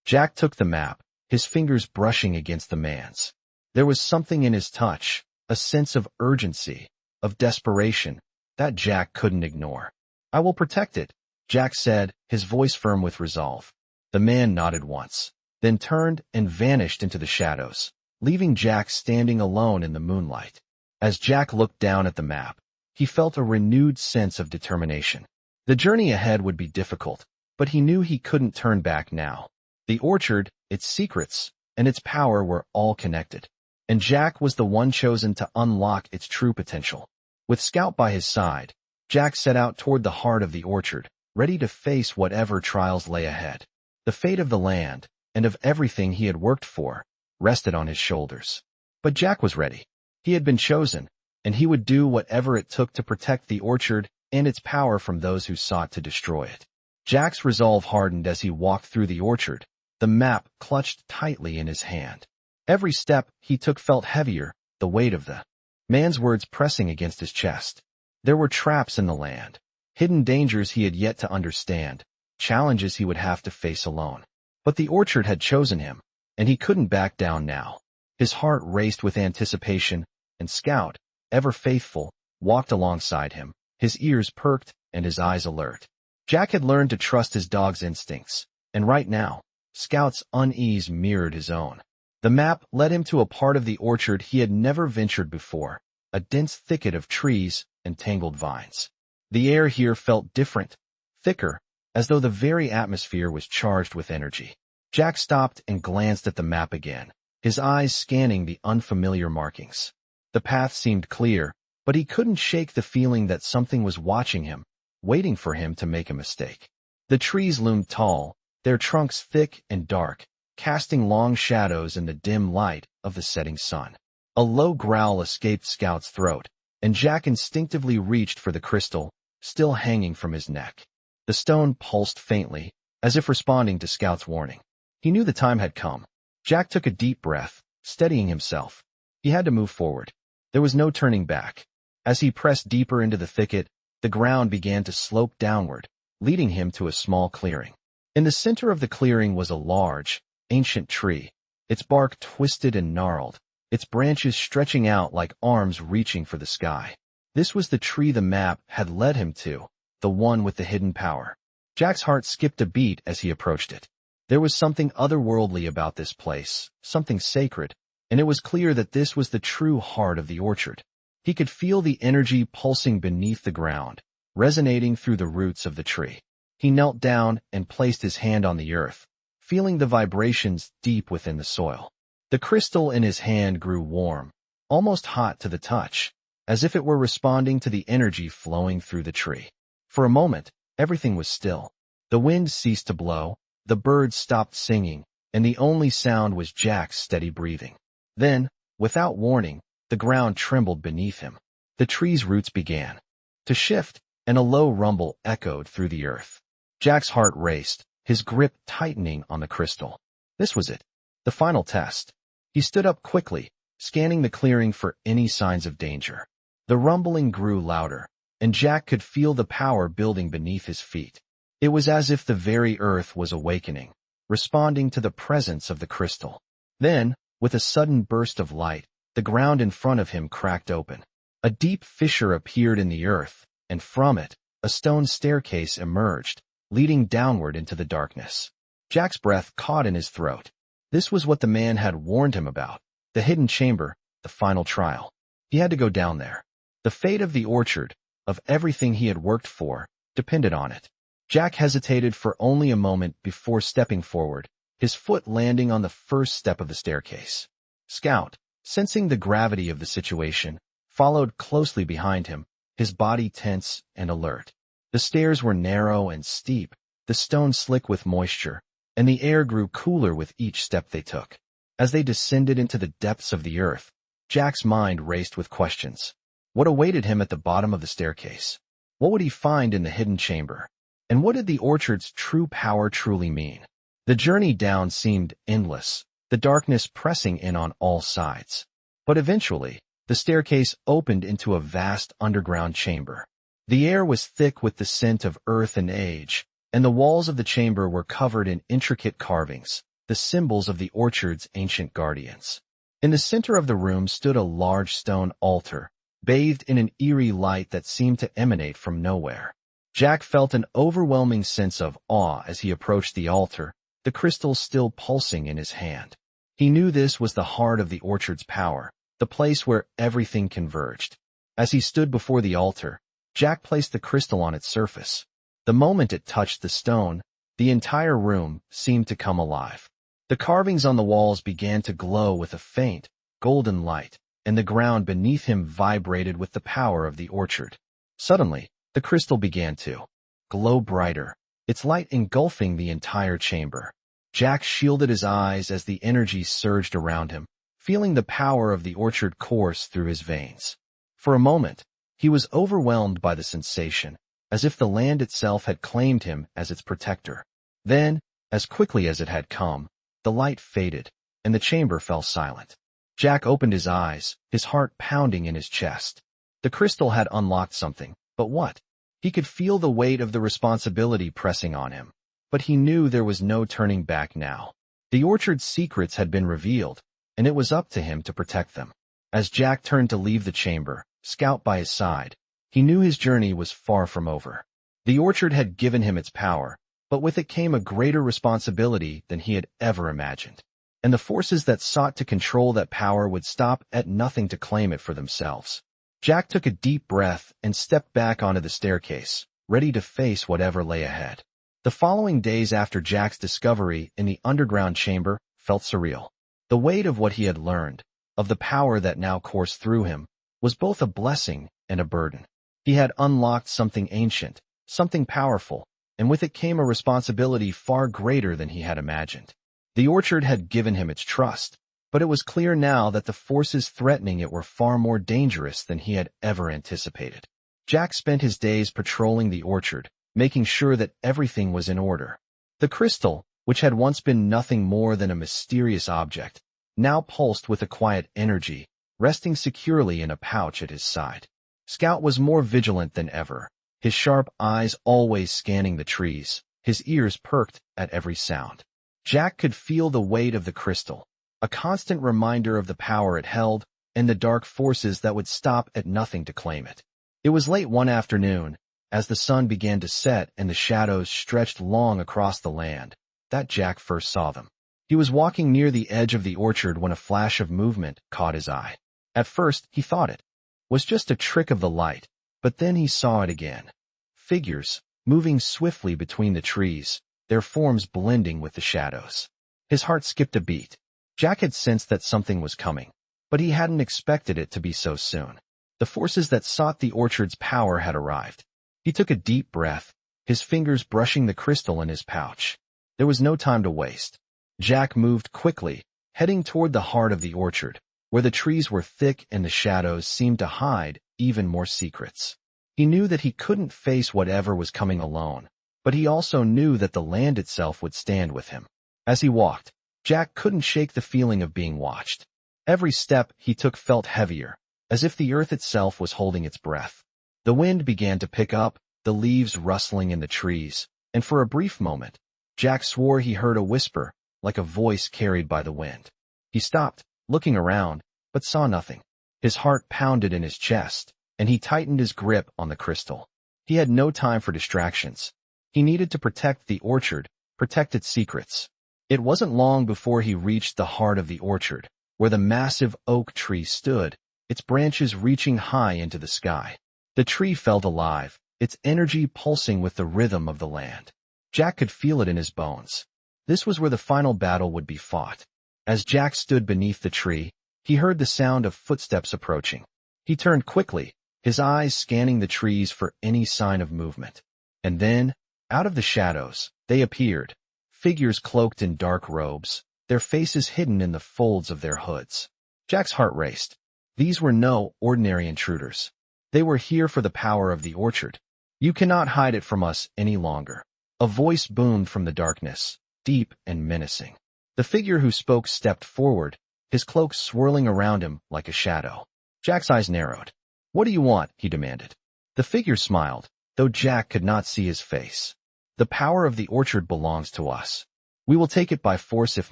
Jack took the map, his fingers brushing against the man's. There was something in his touch, a sense of urgency, of desperation, that Jack couldn't ignore. I will protect it, Jack said, his voice firm with resolve. The man nodded once, then turned and vanished into the shadows, leaving Jack standing alone in the moonlight. As Jack looked down at the map, he felt a renewed sense of determination. The journey ahead would be difficult, but he knew he couldn't turn back now. The orchard, its secrets, and its power were all connected, and Jack was the one chosen to unlock its true potential. With Scout by his side, Jack set out toward the heart of the orchard, ready to face whatever trials lay ahead. The fate of the land, and of everything he had worked for, rested on his shoulders. But Jack was ready. He had been chosen, and he would do whatever it took to protect the orchard and its power from those who sought to destroy it. Jack's resolve hardened as he walked through the orchard, the map clutched tightly in his hand. Every step he took felt heavier, the weight of the man's words pressing against his chest. There were traps in the land, hidden dangers he had yet to understand, challenges he would have to face alone. But the orchard had chosen him, and he couldn't back down now. His heart raced with anticipation, and Scout, ever faithful, walked alongside him, his ears perked and his eyes alert. Jack had learned to trust his dog's instincts, and right now, Scout's unease mirrored his own. The map led him to a part of the orchard he had never ventured before, a dense thicket of trees and tangled vines. The air here felt different, thicker, as though the very atmosphere was charged with energy. Jack stopped and glanced at the map again, his eyes scanning the unfamiliar markings. The path seemed clear, but he couldn't shake the feeling that something was watching him, waiting for him to make a mistake. The trees loomed tall, their trunks thick and dark, casting long shadows in the dim light of the setting sun. A low growl escaped Scout's throat, and Jack instinctively reached for the crystal, still hanging from his neck. The stone pulsed faintly, as if responding to Scout's warning. He knew the time had come. Jack took a deep breath, steadying himself. He had to move forward. There was no turning back. As he pressed deeper into the thicket, the ground began to slope downward, leading him to a small clearing. In the center of the clearing was a large, ancient tree, its bark twisted and gnarled, its branches stretching out like arms reaching for the sky. This was the tree the map had led him to, the one with the hidden power. Jack's heart skipped a beat as he approached it. There was something otherworldly about this place, something sacred, and it was clear that this was the true heart of the orchard. He could feel the energy pulsing beneath the ground, resonating through the roots of the tree. He knelt down and placed his hand on the earth, feeling the vibrations deep within the soil. The crystal in his hand grew warm, almost hot to the touch, as if it were responding to the energy flowing through the tree. For a moment, everything was still. The wind ceased to blow, the birds stopped singing, and the only sound was Jack's steady breathing. Then, without warning, The ground trembled beneath him. The tree's roots began to shift, and a low rumble echoed through the earth. Jack's heart raced, his grip tightening on the crystal. This was it, the final test. He stood up quickly, scanning the clearing for any signs of danger. The rumbling grew louder, and Jack could feel the power building beneath his feet. It was as if the very earth was awakening, responding to the presence of the crystal. Then, with a sudden burst of light, the ground in front of him cracked open. A deep fissure appeared in the earth, and from it, a stone staircase emerged, leading downward into the darkness. Jack's breath caught in his throat. This was what the man had warned him about, the hidden chamber, the final trial. He had to go down there. The fate of the orchard, of everything he had worked for, depended on it. Jack hesitated for only a moment before stepping forward, his foot landing on the first step of the staircase. Scout, sensing the gravity of the situation, followed closely behind him, his body tense and alert. The stairs were narrow and steep, the stone slick with moisture, and the air grew cooler with each step they took. As they descended into the depths of the earth, Jack's mind raced with questions. What awaited him at the bottom of the staircase? What would he find in the hidden chamber? And what did the orchard's true power truly mean? The journey down seemed endless, the darkness pressing in on all sides. But eventually, the staircase opened into a vast underground chamber. The air was thick with the scent of earth and age, and the walls of the chamber were covered in intricate carvings, the symbols of the orchard's ancient guardians. In the center of the room stood a large stone altar, bathed in an eerie light that seemed to emanate from nowhere. Jack felt an overwhelming sense of awe as he approached the altar, the crystal still pulsing in his hand. He knew this was the heart of the orchard's power, the place where everything converged. As he stood before the altar, Jack placed the crystal on its surface. The moment it touched the stone, the entire room seemed to come alive. The carvings on the walls began to glow with a faint, golden light, and the ground beneath him vibrated with the power of the orchard. Suddenly, the crystal began to glow brighter, its light engulfing the entire chamber. Jack shielded his eyes as the energy surged around him, feeling the power of the orchard course through his veins. For a moment, he was overwhelmed by the sensation, as if the land itself had claimed him as its protector. Then, as quickly as it had come, the light faded, and the chamber fell silent. Jack opened his eyes, his heart pounding in his chest. The crystal had unlocked something, but what? He could feel the weight of the responsibility pressing on him, but he knew there was no turning back now. The orchard's secrets had been revealed, and it was up to him to protect them. As Jack turned to leave the chamber, Scout by his side, he knew his journey was far from over. The orchard had given him its power, but with it came a greater responsibility than he had ever imagined. And the forces that sought to control that power would stop at nothing to claim it for themselves. Jack took a deep breath and stepped back onto the staircase, ready to face whatever lay ahead. The following days after Jack's discovery in the underground chamber felt surreal. The weight of what he had learned, of the power that now coursed through him, was both a blessing and a burden. He had unlocked something ancient, something powerful, and with it came a responsibility far greater than he had imagined. The orchard had given him its trust, but it was clear now that the forces threatening it were far more dangerous than he had ever anticipated. Jack spent his days patrolling the orchard, making sure that everything was in order. The crystal, which had once been nothing more than a mysterious object, now pulsed with a quiet energy, resting securely in a pouch at his side. Scout was more vigilant than ever, his sharp eyes always scanning the trees, his ears perked at every sound. Jack could feel the weight of the crystal, a constant reminder of the power it held and the dark forces that would stop at nothing to claim it. It was late one afternoon, as the sun began to set and the shadows stretched long across the land, that Jack first saw them. He was walking near the edge of the orchard when a flash of movement caught his eye. At first, he thought it was just a trick of the light, but then he saw it again. Figures, moving swiftly between the trees, their forms blending with the shadows. His heart skipped a beat. Jack had sensed that something was coming, but he hadn't expected it to be so soon. The forces that sought the orchard's power had arrived. He took a deep breath, his fingers brushing the crystal in his pouch. There was no time to waste. Jack moved quickly, heading toward the heart of the orchard, where the trees were thick and the shadows seemed to hide even more secrets. He knew that he couldn't face whatever was coming alone, but he also knew that the land itself would stand with him. As he walked, Jack couldn't shake the feeling of being watched. Every step he took felt heavier, as if the earth itself was holding its breath. The wind began to pick up, the leaves rustling in the trees, and for a brief moment, Jack swore he heard a whisper, like a voice carried by the wind. He stopped, looking around, but saw nothing. His heart pounded in his chest, and he tightened his grip on the crystal. He had no time for distractions. He needed to protect the orchard, protect its secrets. It wasn't long before he reached the heart of the orchard, where the massive oak tree stood, its branches reaching high into the sky. The tree felt alive, its energy pulsing with the rhythm of the land. Jack could feel it in his bones. This was where the final battle would be fought. As Jack stood beneath the tree, he heard the sound of footsteps approaching. He turned quickly, his eyes scanning the trees for any sign of movement. And then, out of the shadows, they appeared, figures cloaked in dark robes, their faces hidden in the folds of their hoods. Jack's heart raced. These were no ordinary intruders. They were here for the power of the orchard. You cannot hide it from us any longer. A voice boomed from the darkness, deep and menacing. The figure who spoke stepped forward, his cloak swirling around him like a shadow. Jack's eyes narrowed. "What do you want?" he demanded. The figure smiled, though Jack could not see his face. "The power of the orchard belongs to us. We will take it by force if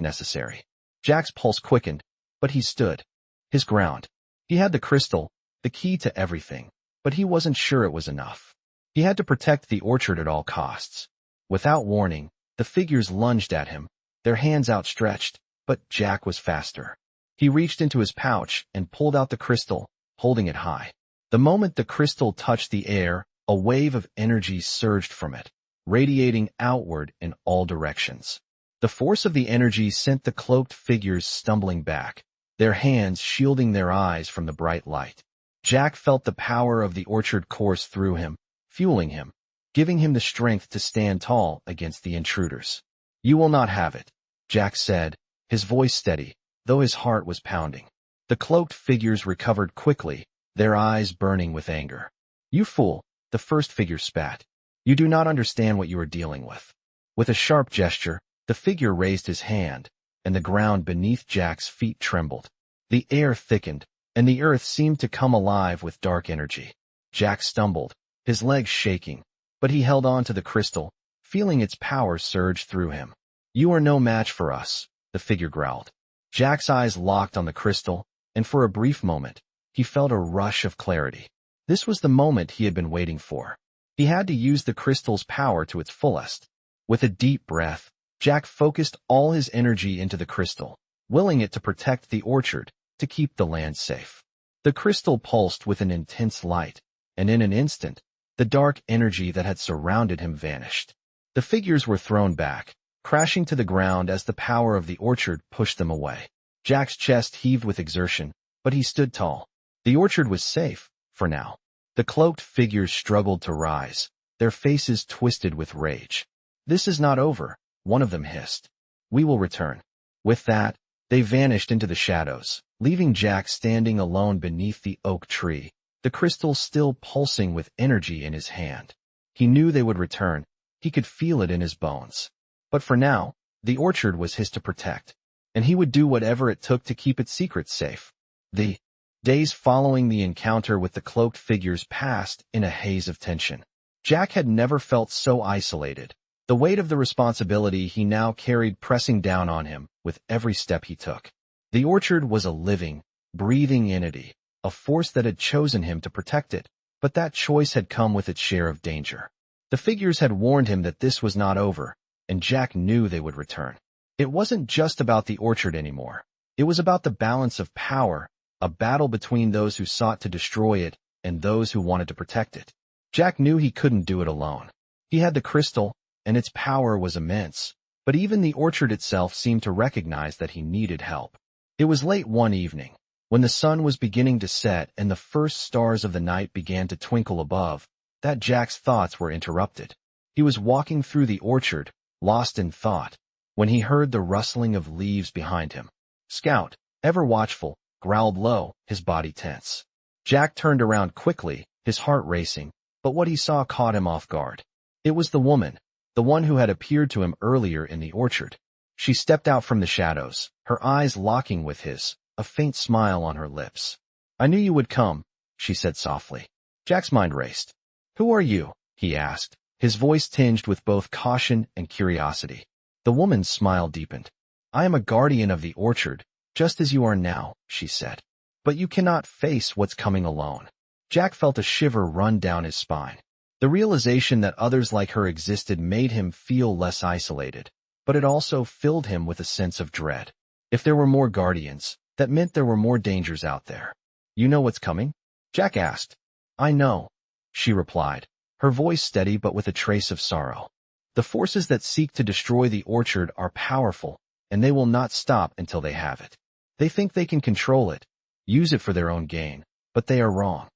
necessary." Jack's pulse quickened, but he stood his ground. He had the crystal, the key to everything, but he wasn't sure it was enough. He had to protect the orchard at all costs. Without warning, the figures lunged at him, their hands outstretched, but Jack was faster. He reached into his pouch and pulled out the crystal, holding it high. The moment the crystal touched the air, a wave of energy surged from it, radiating outward in all directions. The force of the energy sent the cloaked figures stumbling back, their hands shielding their eyes from the bright light. Jack felt the power of the orchard course through him, fueling him, giving him the strength to stand tall against the intruders. "You will not have it," Jack said, his voice steady, though his heart was pounding. The cloaked figures recovered quickly, their eyes burning with anger. "You fool," the first figure spat. "You do not understand what you are dealing with." With a sharp gesture, the figure raised his hand, and the ground beneath Jack's feet trembled. The air thickened, and the earth seemed to come alive with dark energy. Jack stumbled, his legs shaking, but he held on to the crystal, feeling its power surge through him. "You are no match for us," the figure growled. Jack's eyes locked on the crystal, and for a brief moment, he felt a rush of clarity. This was the moment he had been waiting for. He had to use the crystal's power to its fullest. With a deep breath, Jack focused all his energy into the crystal, willing it to protect the orchard, to keep the land safe. The crystal pulsed with an intense light, and in an instant, the dark energy that had surrounded him vanished. The figures were thrown back, crashing to the ground as the power of the orchard pushed them away. Jack's chest heaved with exertion, but he stood tall. The orchard was safe, for now. The cloaked figures struggled to rise, their faces twisted with rage. "This is not over," one of them hissed. "We will return." With that, they vanished into the shadows, leaving Jack standing alone beneath the oak tree, the crystal still pulsing with energy in his hand. He knew they would return. He could feel it in his bones. But for now, the orchard was his to protect, and he would do whatever it took to keep its secrets safe. The days following the encounter with the cloaked figures passed in a haze of tension. Jack had never felt so isolated. The weight of the responsibility he now carried pressing down on him with every step he took. The orchard was a living, breathing entity, a force that had chosen him to protect it, but that choice had come with its share of danger. The figures had warned him that this was not over, and Jack knew they would return. It wasn't just about the orchard anymore. It was about the balance of power, a battle between those who sought to destroy it and those who wanted to protect it. Jack knew he couldn't do it alone. He had the crystal, and its power was immense, but even the orchard itself seemed to recognize that he needed help. It was late one evening, when the sun was beginning to set and the first stars of the night began to twinkle above, that Jack's thoughts were interrupted. He was walking through the orchard, lost in thought, when he heard the rustling of leaves behind him. Scout, ever watchful, growled low, his body tense. Jack turned around quickly, his heart racing, but what he saw caught him off guard. It was the woman, the one who had appeared to him earlier in the orchard. She stepped out from the shadows, her eyes locking with his, a faint smile on her lips. "I knew you would come," she said softly. Jack's mind raced. "Who are you?" he asked, his voice tinged with both caution and curiosity. The woman's smile deepened. "I am a guardian of the orchard, just as you are now," she said. "But you cannot face what's coming alone." Jack felt a shiver run down his spine. The realization that others like her existed made him feel less isolated, but it also filled him with a sense of dread. If there were more guardians, that meant there were more dangers out there. "You know what's coming?" Jack asked. "I know," she replied, her voice steady but with a trace of sorrow. "The forces that seek to destroy the orchard are powerful, and they will not stop until they have it. They think they can control it, use it for their own gain, but they are wrong."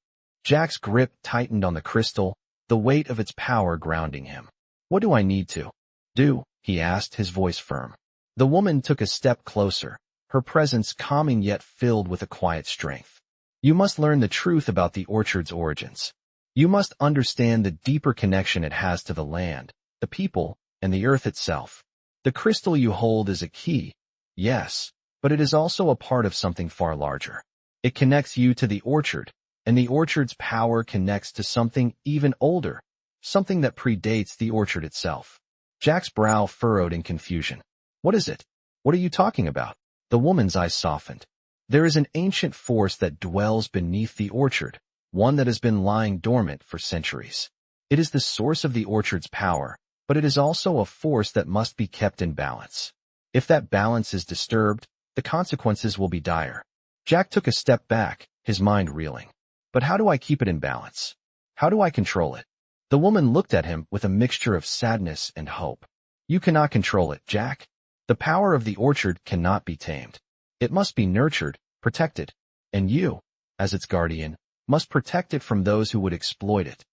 Jack's grip tightened on the crystal, the weight of its power grounding him. "What do I need to do?" he asked, his voice firm. The woman took a step closer, her presence calming yet filled with a quiet strength. "You must learn the truth about the orchard's origins. You must understand the deeper connection it has to the land, the people, and the earth itself. The crystal you hold is a key, yes, but it is also a part of something far larger. It connects you to the orchard, and the orchard's power connects to something even older, something that predates the orchard itself." Jack's brow furrowed in confusion. "What is it? What are you talking about?" The woman's eyes softened. "There is an ancient force that dwells beneath the orchard, one that has been lying dormant for centuries. It is the source of the orchard's power, but it is also a force that must be kept in balance. If that balance is disturbed, the consequences will be dire." Jack took a step back, his mind reeling. "But how do I keep it in balance? How do I control it?" The woman looked at him with a mixture of sadness and hope. "You cannot control it, Jack. The power of the orchard cannot be tamed. It must be nurtured, protected, and you, as its guardian, must protect it from those who would exploit it."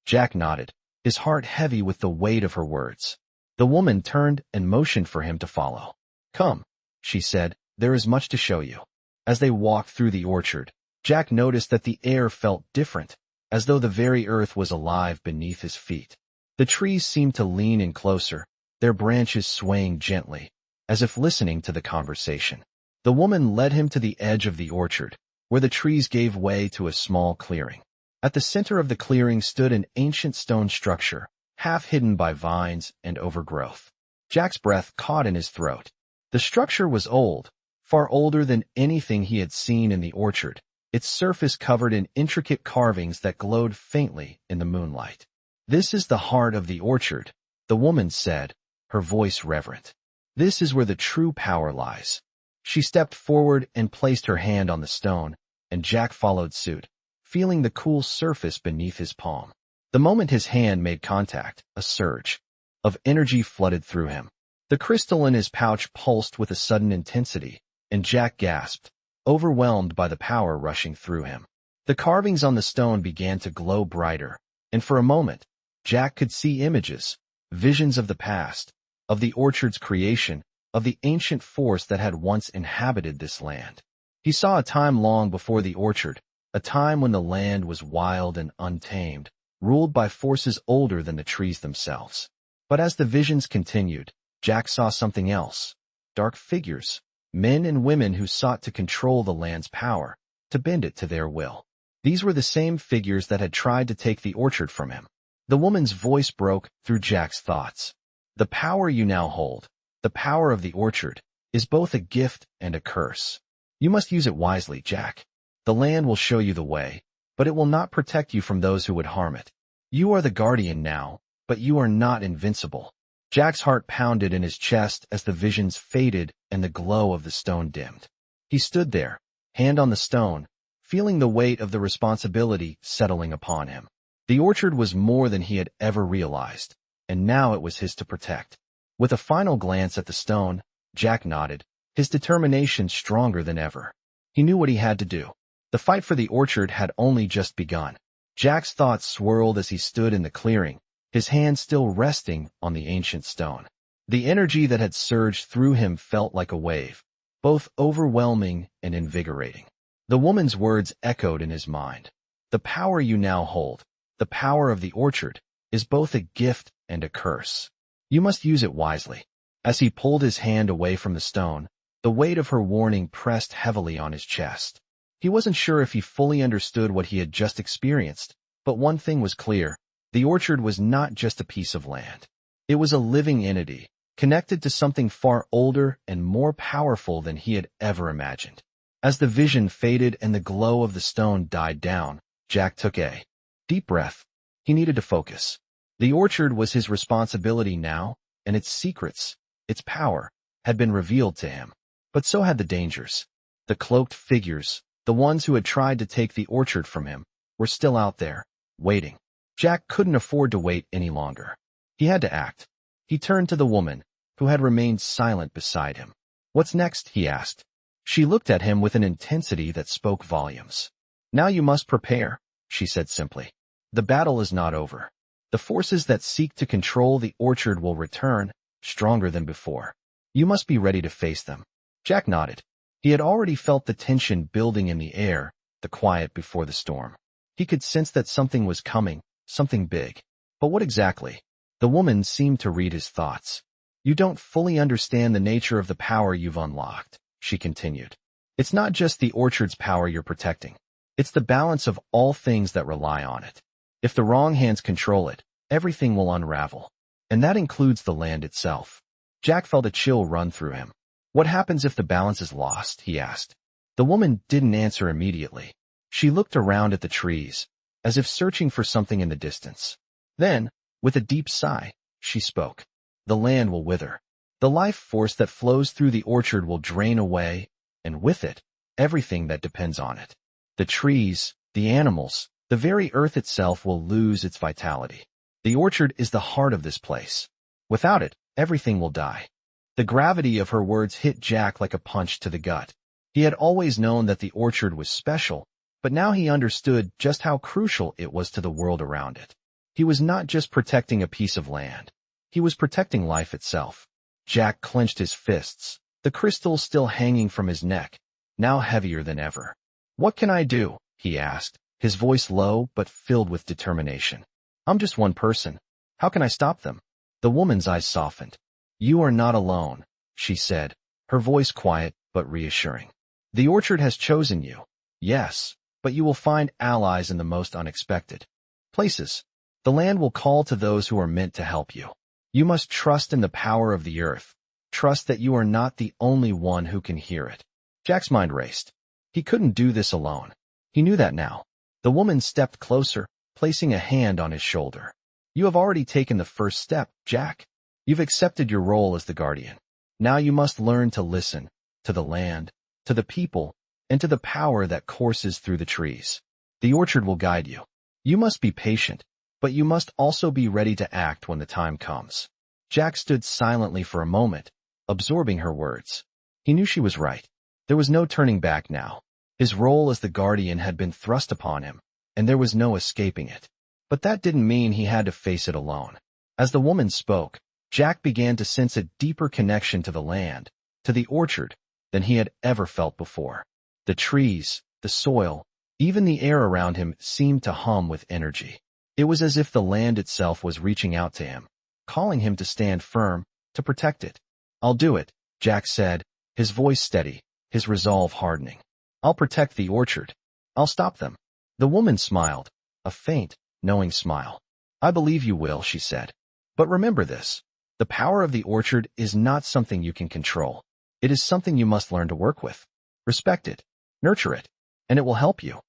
Jack nodded, his heart heavy with the weight of her words. The woman turned and motioned for him to follow. "Come," she said, "there is much to show you." As they walked through the orchard, Jack noticed that the air felt different, as though the very earth was alive beneath his feet. The trees seemed to lean in closer, their branches swaying gently, as if listening to the conversation. The woman led him to the edge of the orchard, where the trees gave way to a small clearing. At the center of the clearing stood an ancient stone structure, half hidden by vines and overgrowth. Jack's breath caught in his throat. The structure was old, far older than anything he had seen in the orchard, its surface covered in intricate carvings that glowed faintly in the moonlight. "This is the heart of the orchard," the woman said, her voice reverent. "This is where the true power lies." She stepped forward and placed her hand on the stone, and Jack followed suit, feeling the cool surface beneath his palm. The moment his hand made contact, a surge of energy flooded through him. The crystal in his pouch pulsed with a sudden intensity, and Jack gasped, overwhelmed by the power rushing through him. The carvings on the stone began to glow brighter, and for a moment, Jack could see images, visions of the past, of the orchard's creation, of the ancient force that had once inhabited this land. He saw a time long before the orchard, a time when the land was wild and untamed, ruled by forces older than the trees themselves. But as the visions continued, Jack saw something else. Dark figures, men and women who sought to control the land's power, to bend it to their will. These were the same figures that had tried to take the orchard from him. The woman's voice broke through Jack's thoughts. "The power you now hold, the power of the orchard, is both a gift and a curse. You must use it wisely, Jack. The land will show you the way, but it will not protect you from those who would harm it. You are the guardian now, but you are not invincible." Jack's heart pounded in his chest as the visions faded and the glow of the stone dimmed. He stood there, hand on the stone, feeling the weight of the responsibility settling upon him. The orchard was more than he had ever realized, and now it was his to protect. With a final glance at the stone, Jack nodded, his determination stronger than ever. He knew what he had to do. The fight for the orchard had only just begun. Jack's thoughts swirled as he stood in the clearing, his hand still resting on the ancient stone. The energy that had surged through him felt like a wave, both overwhelming and invigorating. The woman's words echoed in his mind. The power you now hold, the power of the orchard, is both a gift and a curse. You must use it wisely. As he pulled his hand away from the stone, the weight of her warning pressed heavily on his chest. He wasn't sure if he fully understood what he had just experienced, but one thing was clear. The orchard was not just a piece of land. It was a living entity, connected to something far older and more powerful than he had ever imagined. As the vision faded and the glow of the stone died down, Jack took a deep breath. He needed to focus. The orchard was his responsibility now, and its secrets, its power, had been revealed to him. But so had the dangers. The cloaked figures, the ones who had tried to take the orchard from him, were still out there, waiting. Jack couldn't afford to wait any longer. He had to act. He turned to the woman, who had remained silent beside him. "What's next?" he asked. She looked at him with an intensity that spoke volumes. "Now you must prepare," she said simply. "The battle is not over. The forces that seek to control the orchard will return, stronger than before. You must be ready to face them." Jack nodded. He had already felt the tension building in the air, the quiet before the storm. He could sense that something was coming, something big. But what exactly? The woman seemed to read his thoughts. "You don't fully understand the nature of the power you've unlocked," she continued. "It's not just the orchard's power you're protecting. It's the balance of all things that rely on it. If the wrong hands control it, everything will unravel. And that includes the land itself." Jack felt a chill run through him. "What happens if the balance is lost?" he asked. The woman didn't answer immediately. She looked around at the trees, as if searching for something in the distance. Then, with a deep sigh, she spoke. "The land will wither. The life force that flows through the orchard will drain away, and with it, everything that depends on it. The trees, the animals, the very earth itself will lose its vitality. The orchard is the heart of this place. Without it, everything will die." The gravity of her words hit Jack like a punch to the gut. He had always known that the orchard was special, but now he understood just how crucial it was to the world around it. He was not just protecting a piece of land. He was protecting life itself. Jack clenched his fists, the crystal still hanging from his neck, now heavier than ever. "What can I do?" he asked, his voice low but filled with determination. "I'm just one person. How can I stop them?" The woman's eyes softened. "You are not alone," she said, her voice quiet but reassuring. "The orchard has chosen you. Yes, but you will find allies in the most unexpected places. The land will call to those who are meant to help you. You must trust in the power of the earth. Trust that you are not the only one who can hear it." Jack's mind raced. He couldn't do this alone. He knew that now. The woman stepped closer, placing a hand on his shoulder. "You have already taken the first step, Jack. You've accepted your role as the guardian. Now you must learn to listen, to the land, to the people, and to the power that courses through the trees. The orchard will guide you. You must be patient, but you must also be ready to act when the time comes." Jack stood silently for a moment, absorbing her words. He knew she was right. There was no turning back now. His role as the guardian had been thrust upon him, and there was no escaping it. But that didn't mean he had to face it alone. As the woman spoke, Jack began to sense a deeper connection to the land, to the orchard, than he had ever felt before. The trees, the soil, even the air around him seemed to hum with energy. It was as if the land itself was reaching out to him, calling him to stand firm, to protect it. "I'll do it," Jack said, his voice steady, his resolve hardening. "I'll protect the orchard. I'll stop them." The woman smiled, a faint, knowing smile. "I believe you will," she said. "But remember this. The power of the orchard is not something you can control. It is something you must learn to work with. Respect it, nurture it, and it will help you."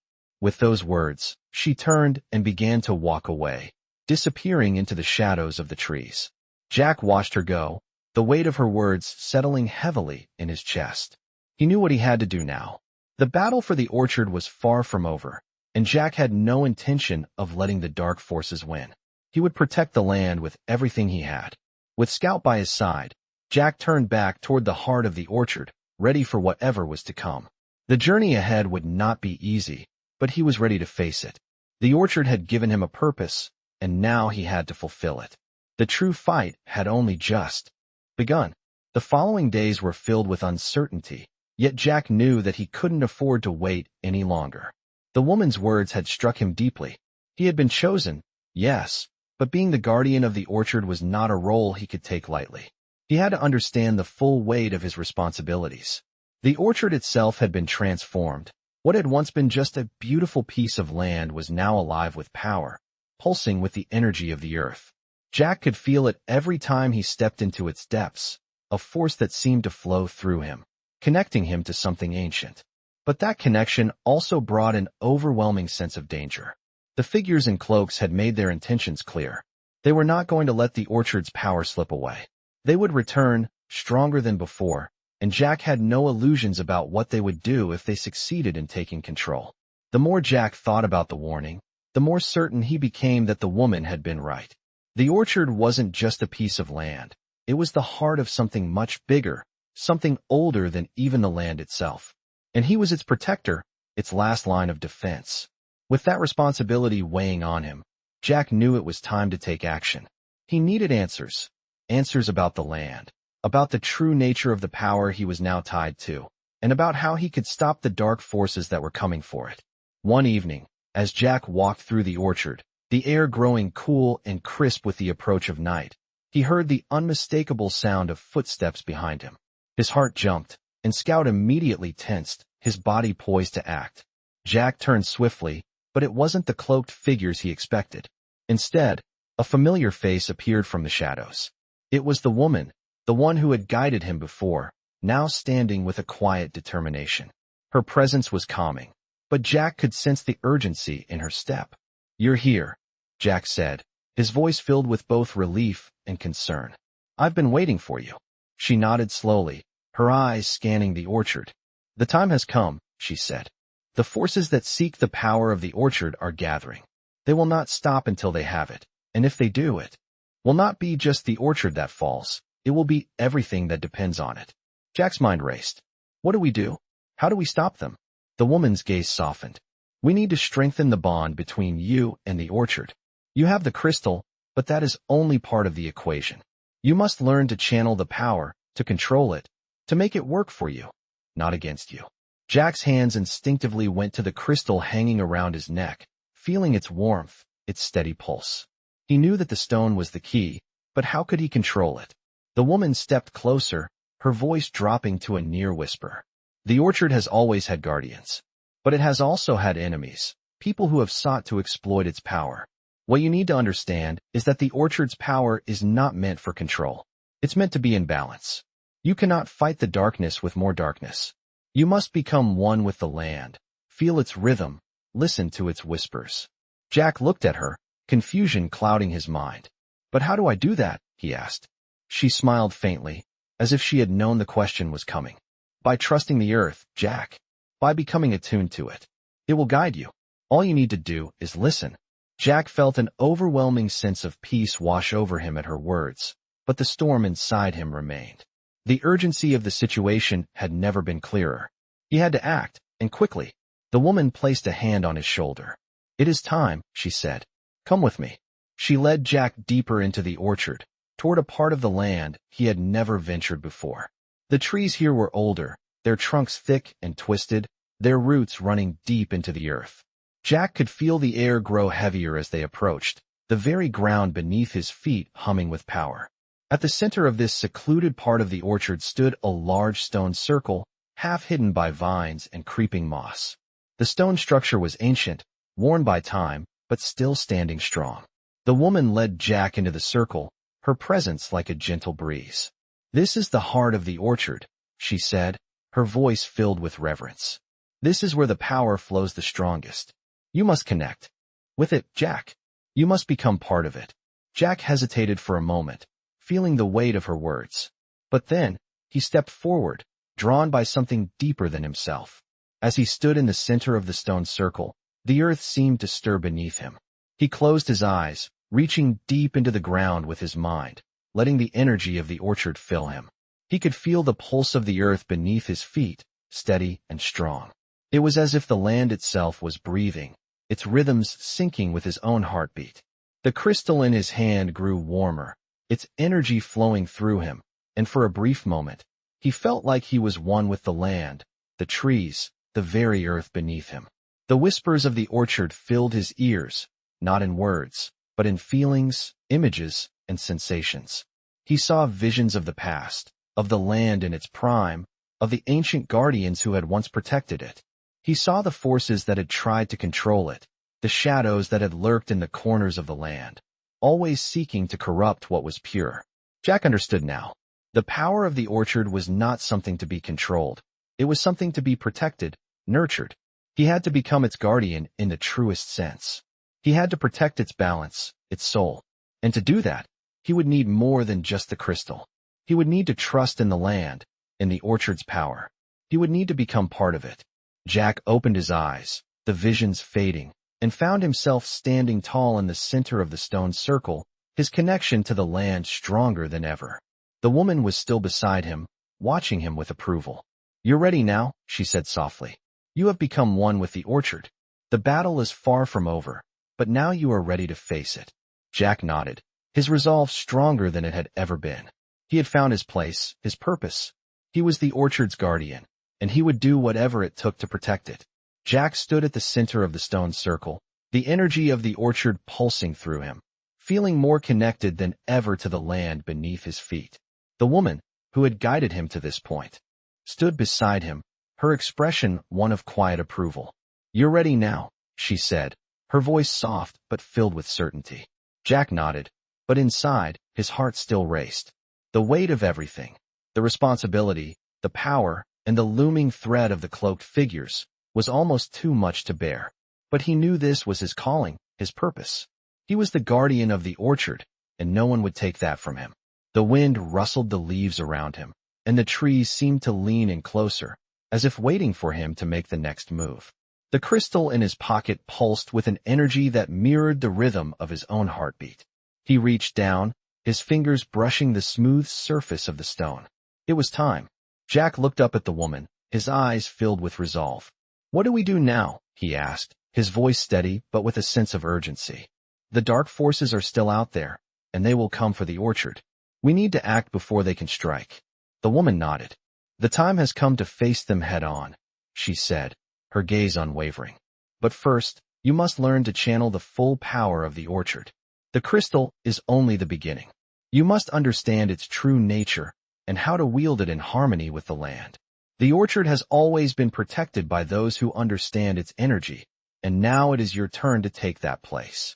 With those words, she turned and began to walk away, disappearing into the shadows of the trees. Jack watched her go, the weight of her words settling heavily in his chest. He knew what he had to do now. The battle for the orchard was far from over, and Jack had no intention of letting the dark forces win. He would protect the land with everything he had. With Scout by his side, Jack turned back toward the heart of the orchard, ready for whatever was to come. The journey ahead would not be easy, but he was ready to face it. The orchard had given him a purpose, and now he had to fulfill it. The true fight had only just begun. The following days were filled with uncertainty, Yet Jack knew that he couldn't afford to wait any longer. The woman's words had struck him deeply. He had been chosen, yes, but being the guardian of the orchard was not a role he could take lightly. He had to understand the full weight of his responsibilities. The orchard itself had been transformed. What had once been just a beautiful piece of land was now alive with power, pulsing with the energy of the earth. Jack could feel it every time he stepped into its depths, a force that seemed to flow through him, connecting him to something ancient. But that connection also brought an overwhelming sense of danger. The figures in cloaks had made their intentions clear. They were not going to let the orchard's power slip away. They would return, stronger than before, and Jack had no illusions about what they would do if they succeeded in taking control. The more Jack thought about the warning, the more certain he became that the woman had been right. The orchard wasn't just a piece of land. It was the heart of something much bigger, something older than even the land itself. And he was its protector, its last line of defense. With that responsibility weighing on him, Jack knew it was time to take action. He needed answers. Answers about the land, about the true nature of the power he was now tied to, and about how he could stop the dark forces that were coming for it. One evening, as Jack walked through the orchard, the air growing cool and crisp with the approach of night, he heard the unmistakable sound of footsteps behind him. His heart jumped, and Scout immediately tensed, his body poised to act. Jack turned swiftly, but it wasn't the cloaked figures he expected. Instead, a familiar face appeared from the shadows. It was the woman, the one who had guided him before, now standing with a quiet determination. Her presence was calming, but Jack could sense the urgency in her step. "You're here," Jack said, his voice filled with both relief and concern. "I've been waiting for you." She nodded slowly, her eyes scanning the orchard. "The time has come," she said. "The forces that seek the power of the orchard are gathering. They will not stop until they have it, and if they do, it will not be just the orchard that falls. It will be everything that depends on it." Jack's mind raced. What do we do? How do we stop them? The woman's gaze softened. "We need to strengthen the bond between you and the orchard. You have the crystal, but that is only part of the equation. You must learn to channel the power, to control it, to make it work for you, not against you." Jack's hands instinctively went to the crystal hanging around his neck, feeling its warmth, its steady pulse. He knew that the stone was the key, but how could he control it? The woman stepped closer, her voice dropping to a near whisper. "The orchard has always had guardians, but it has also had enemies, people who have sought to exploit its power. What you need to understand is that the orchard's power is not meant for control. It's meant to be in balance. You cannot fight the darkness with more darkness. You must become one with the land, feel its rhythm, listen to its whispers." Jack looked at her, confusion clouding his mind. "But how do I do that?" he asked. She smiled faintly, as if she had known the question was coming. "By trusting the earth, Jack. By becoming attuned to it. It will guide you. All you need to do is listen." Jack felt an overwhelming sense of peace wash over him at her words, but the storm inside him remained. The urgency of the situation had never been clearer. He had to act, and quickly. The woman placed a hand on his shoulder. "It is time," she said. "Come with me." She led Jack deeper into the orchard, toward a part of the land he had never ventured before. The trees here were older, their trunks thick and twisted, their roots running deep into the earth. Jack could feel the air grow heavier as they approached, the very ground beneath his feet humming with power. At the center of this secluded part of the orchard stood a large stone circle, half hidden by vines and creeping moss. The stone structure was ancient, worn by time, but still standing strong. The woman led Jack into the circle, her presence like a gentle breeze. "This is the heart of the orchard," she said, her voice filled with reverence. "This is where the power flows the strongest. You must connect with it, Jack. You must become part of it." Jack hesitated for a moment, feeling the weight of her words. But then, he stepped forward, drawn by something deeper than himself. As he stood in the center of the stone circle, the earth seemed to stir beneath him. He closed his eyes, reaching deep into the ground with his mind, letting the energy of the orchard fill him. He could feel the pulse of the earth beneath his feet, steady and strong. It was as if the land itself was breathing, its rhythms syncing with his own heartbeat. The crystal in his hand grew warmer, its energy flowing through him, and for a brief moment, he felt like he was one with the land, the trees, the very earth beneath him. The whispers of the orchard filled his ears, not in words, but in feelings, images, and sensations. He saw visions of the past, of the land in its prime, of the ancient guardians who had once protected it. He saw the forces that had tried to control it, the shadows that had lurked in the corners of the land, always seeking to corrupt what was pure. Jack understood now. The power of the orchard was not something to be controlled. It was something to be protected, nurtured. He had to become its guardian in the truest sense. He had to protect its balance, its soul. And to do that, he would need more than just the crystal. He would need to trust in the land, in the orchard's power. He would need to become part of it. Jack opened his eyes, the visions fading, and found himself standing tall in the center of the stone circle, his connection to the land stronger than ever. The woman was still beside him, watching him with approval. "You're ready now," she said softly. "You have become one with the orchard. The battle is far from over, but now you are ready to face it." Jack nodded, his resolve stronger than it had ever been. He had found his place, his purpose. He was the orchard's guardian, and he would do whatever it took to protect it. Jack stood at the center of the stone circle, the energy of the orchard pulsing through him, feeling more connected than ever to the land beneath his feet. The woman, who had guided him to this point, stood beside him, her expression one of quiet approval. "You're ready now," she said, her voice soft but filled with certainty. Jack nodded, but inside, his heart still raced. The weight of everything, the responsibility, the power, and the looming threat of the cloaked figures, was almost too much to bear. But he knew this was his calling, his purpose. He was the guardian of the orchard, and no one would take that from him. The wind rustled the leaves around him, and the trees seemed to lean in closer, as if waiting for him to make the next move. The crystal in his pocket pulsed with an energy that mirrored the rhythm of his own heartbeat. He reached down, his fingers brushing the smooth surface of the stone. It was time. Jack looked up at the woman, his eyes filled with resolve. "What do we do now?" he asked, his voice steady but with a sense of urgency. "The dark forces are still out there, and they will come for the orchard. We need to act before they can strike." The woman nodded. "The time has come to face them head on," she said, her gaze unwavering. "But first, you must learn to channel the full power of the orchard. The crystal is only the beginning. You must understand its true nature and how to wield it in harmony with the land. The orchard has always been protected by those who understand its energy, and now it is your turn to take that place."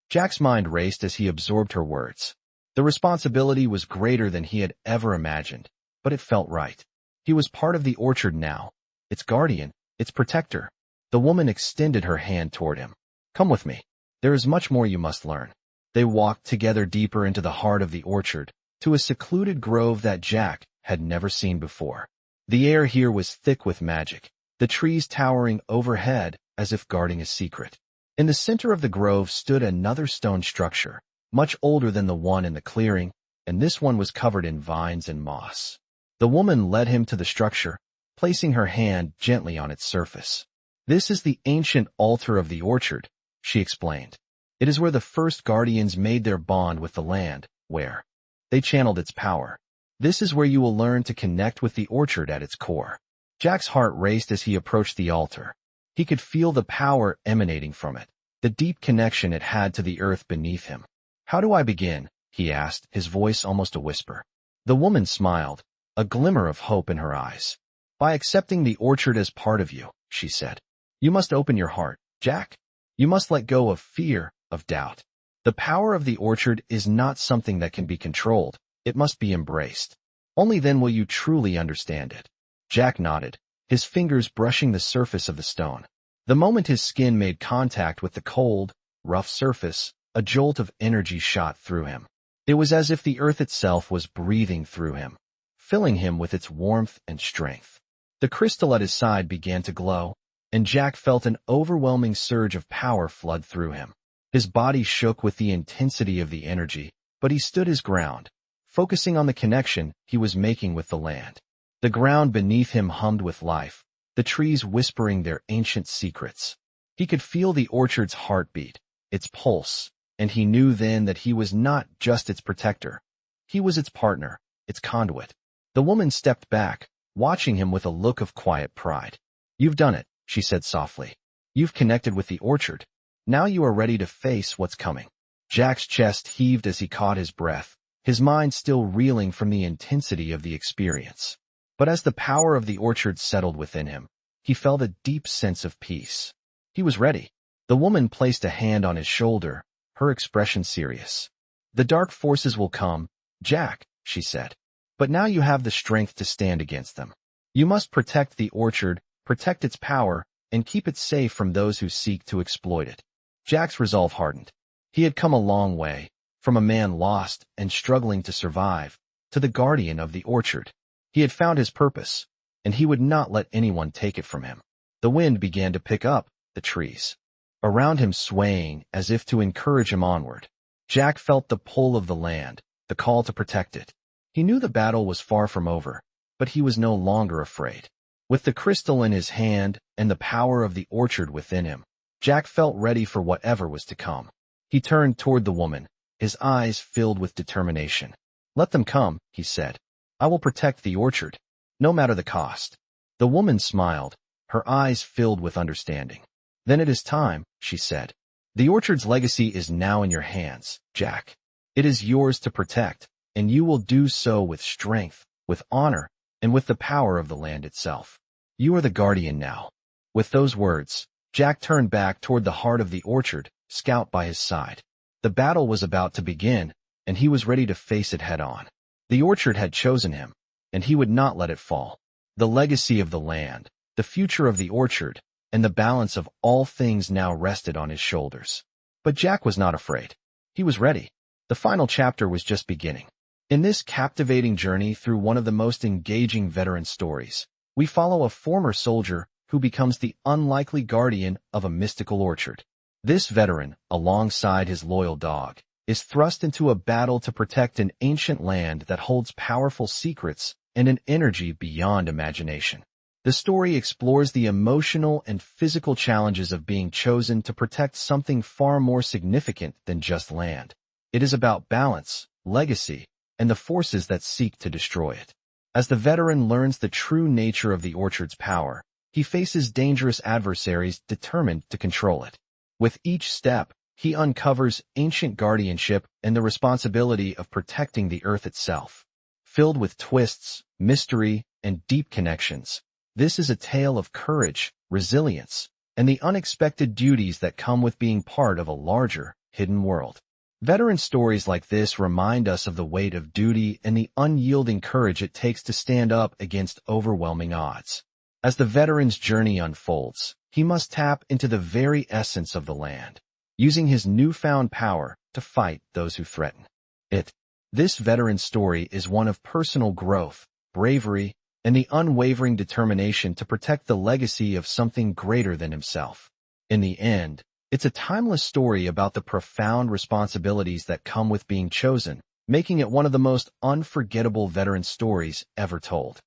Jack's mind raced as he absorbed her words. The responsibility was greater than he had ever imagined, but it felt right. He was part of the orchard now, its guardian, its protector. The woman extended her hand toward him. "Come with me. There is much more you must learn." They walked together deeper into the heart of the orchard, to a secluded grove that Jack had never seen before. The air here was thick with magic, the trees towering overhead as if guarding a secret. In the center of the grove stood another stone structure, much older than the one in the clearing, and this one was covered in vines and moss. The woman led him to the structure, placing her hand gently on its surface. "This is the ancient altar of the orchard," she explained. "It is where the first guardians made their bond with the land, where they channeled its power. This is where you will learn to connect with the orchard at its core." Jack's heart raced as he approached the altar. He could feel the power emanating from it, the deep connection it had to the earth beneath him. "How do I begin?" he asked, his voice almost a whisper. The woman smiled, a glimmer of hope in her eyes. "By accepting the orchard as part of you," she said. "You must open your heart, Jack. You must let go of fear, of doubt. The power of the orchard is not something that can be controlled. It must be embraced. Only then will you truly understand it." Jack nodded, his fingers brushing the surface of the stone. The moment his skin made contact with the cold, rough surface, a jolt of energy shot through him. It was as if the earth itself was breathing through him, filling him with its warmth and strength. The crystal at his side began to glow, and Jack felt an overwhelming surge of power flood through him. His body shook with the intensity of the energy, but he stood his ground, focusing on the connection he was making with the land. The ground beneath him hummed with life, the trees whispering their ancient secrets. He could feel the orchard's heartbeat, its pulse, and he knew then that he was not just its protector. He was its partner, its conduit. The woman stepped back, watching him with a look of quiet pride. "You've done it," she said softly. "You've connected with the orchard. Now you are ready to face what's coming." Jack's chest heaved as he caught his breath, his mind still reeling from the intensity of the experience. But as the power of the orchard settled within him, he felt a deep sense of peace. He was ready. The woman placed a hand on his shoulder, her expression serious. "The dark forces will come, Jack," she said. "But now you have the strength to stand against them. You must protect the orchard, protect its power, and keep it safe from those who seek to exploit it." Jack's resolve hardened. He had come a long way, from a man lost and struggling to survive, to the guardian of the orchard. He had found his purpose, and he would not let anyone take it from him. The wind began to pick up, the trees around him swaying as if to encourage him onward. Jack felt the pull of the land, the call to protect it. He knew the battle was far from over, but he was no longer afraid. With the crystal in his hand and the power of the orchard within him, Jack felt ready for whatever was to come. He turned toward the woman, his eyes filled with determination. "Let them come," he said. "I will protect the orchard, no matter the cost." The woman smiled, her eyes filled with understanding. "Then it is time," she said. "The orchard's legacy is now in your hands, Jack. It is yours to protect, and you will do so with strength, with honor, and with the power of the land itself. You are the guardian now." With those words, Jack turned back toward the heart of the orchard, Scout by his side. The battle was about to begin, and he was ready to face it head-on. The orchard had chosen him, and he would not let it fall. The legacy of the land, the future of the orchard, and the balance of all things now rested on his shoulders. But Jack was not afraid. He was ready. The final chapter was just beginning. In this captivating journey through one of the most engaging veteran stories, we follow a former soldier who becomes the unlikely guardian of a mystical orchard. This veteran, alongside his loyal dog, is thrust into a battle to protect an ancient land that holds powerful secrets and an energy beyond imagination. The story explores the emotional and physical challenges of being chosen to protect something far more significant than just land. It is about balance, legacy, and the forces that seek to destroy it. As the veteran learns the true nature of the orchard's power, he faces dangerous adversaries determined to control it. With each step, he uncovers ancient guardianship and the responsibility of protecting the earth itself. Filled with twists, mystery, and deep connections, this is a tale of courage, resilience, and the unexpected duties that come with being part of a larger, hidden world. Veteran stories like this remind us of the weight of duty and the unyielding courage it takes to stand up against overwhelming odds. As the veteran's journey unfolds, he must tap into the very essence of the land, using his newfound power to fight those who threaten it. This veteran story is one of personal growth, bravery, and the unwavering determination to protect the legacy of something greater than himself. In the end, it's a timeless story about the profound responsibilities that come with being chosen, making it one of the most unforgettable veteran stories ever told.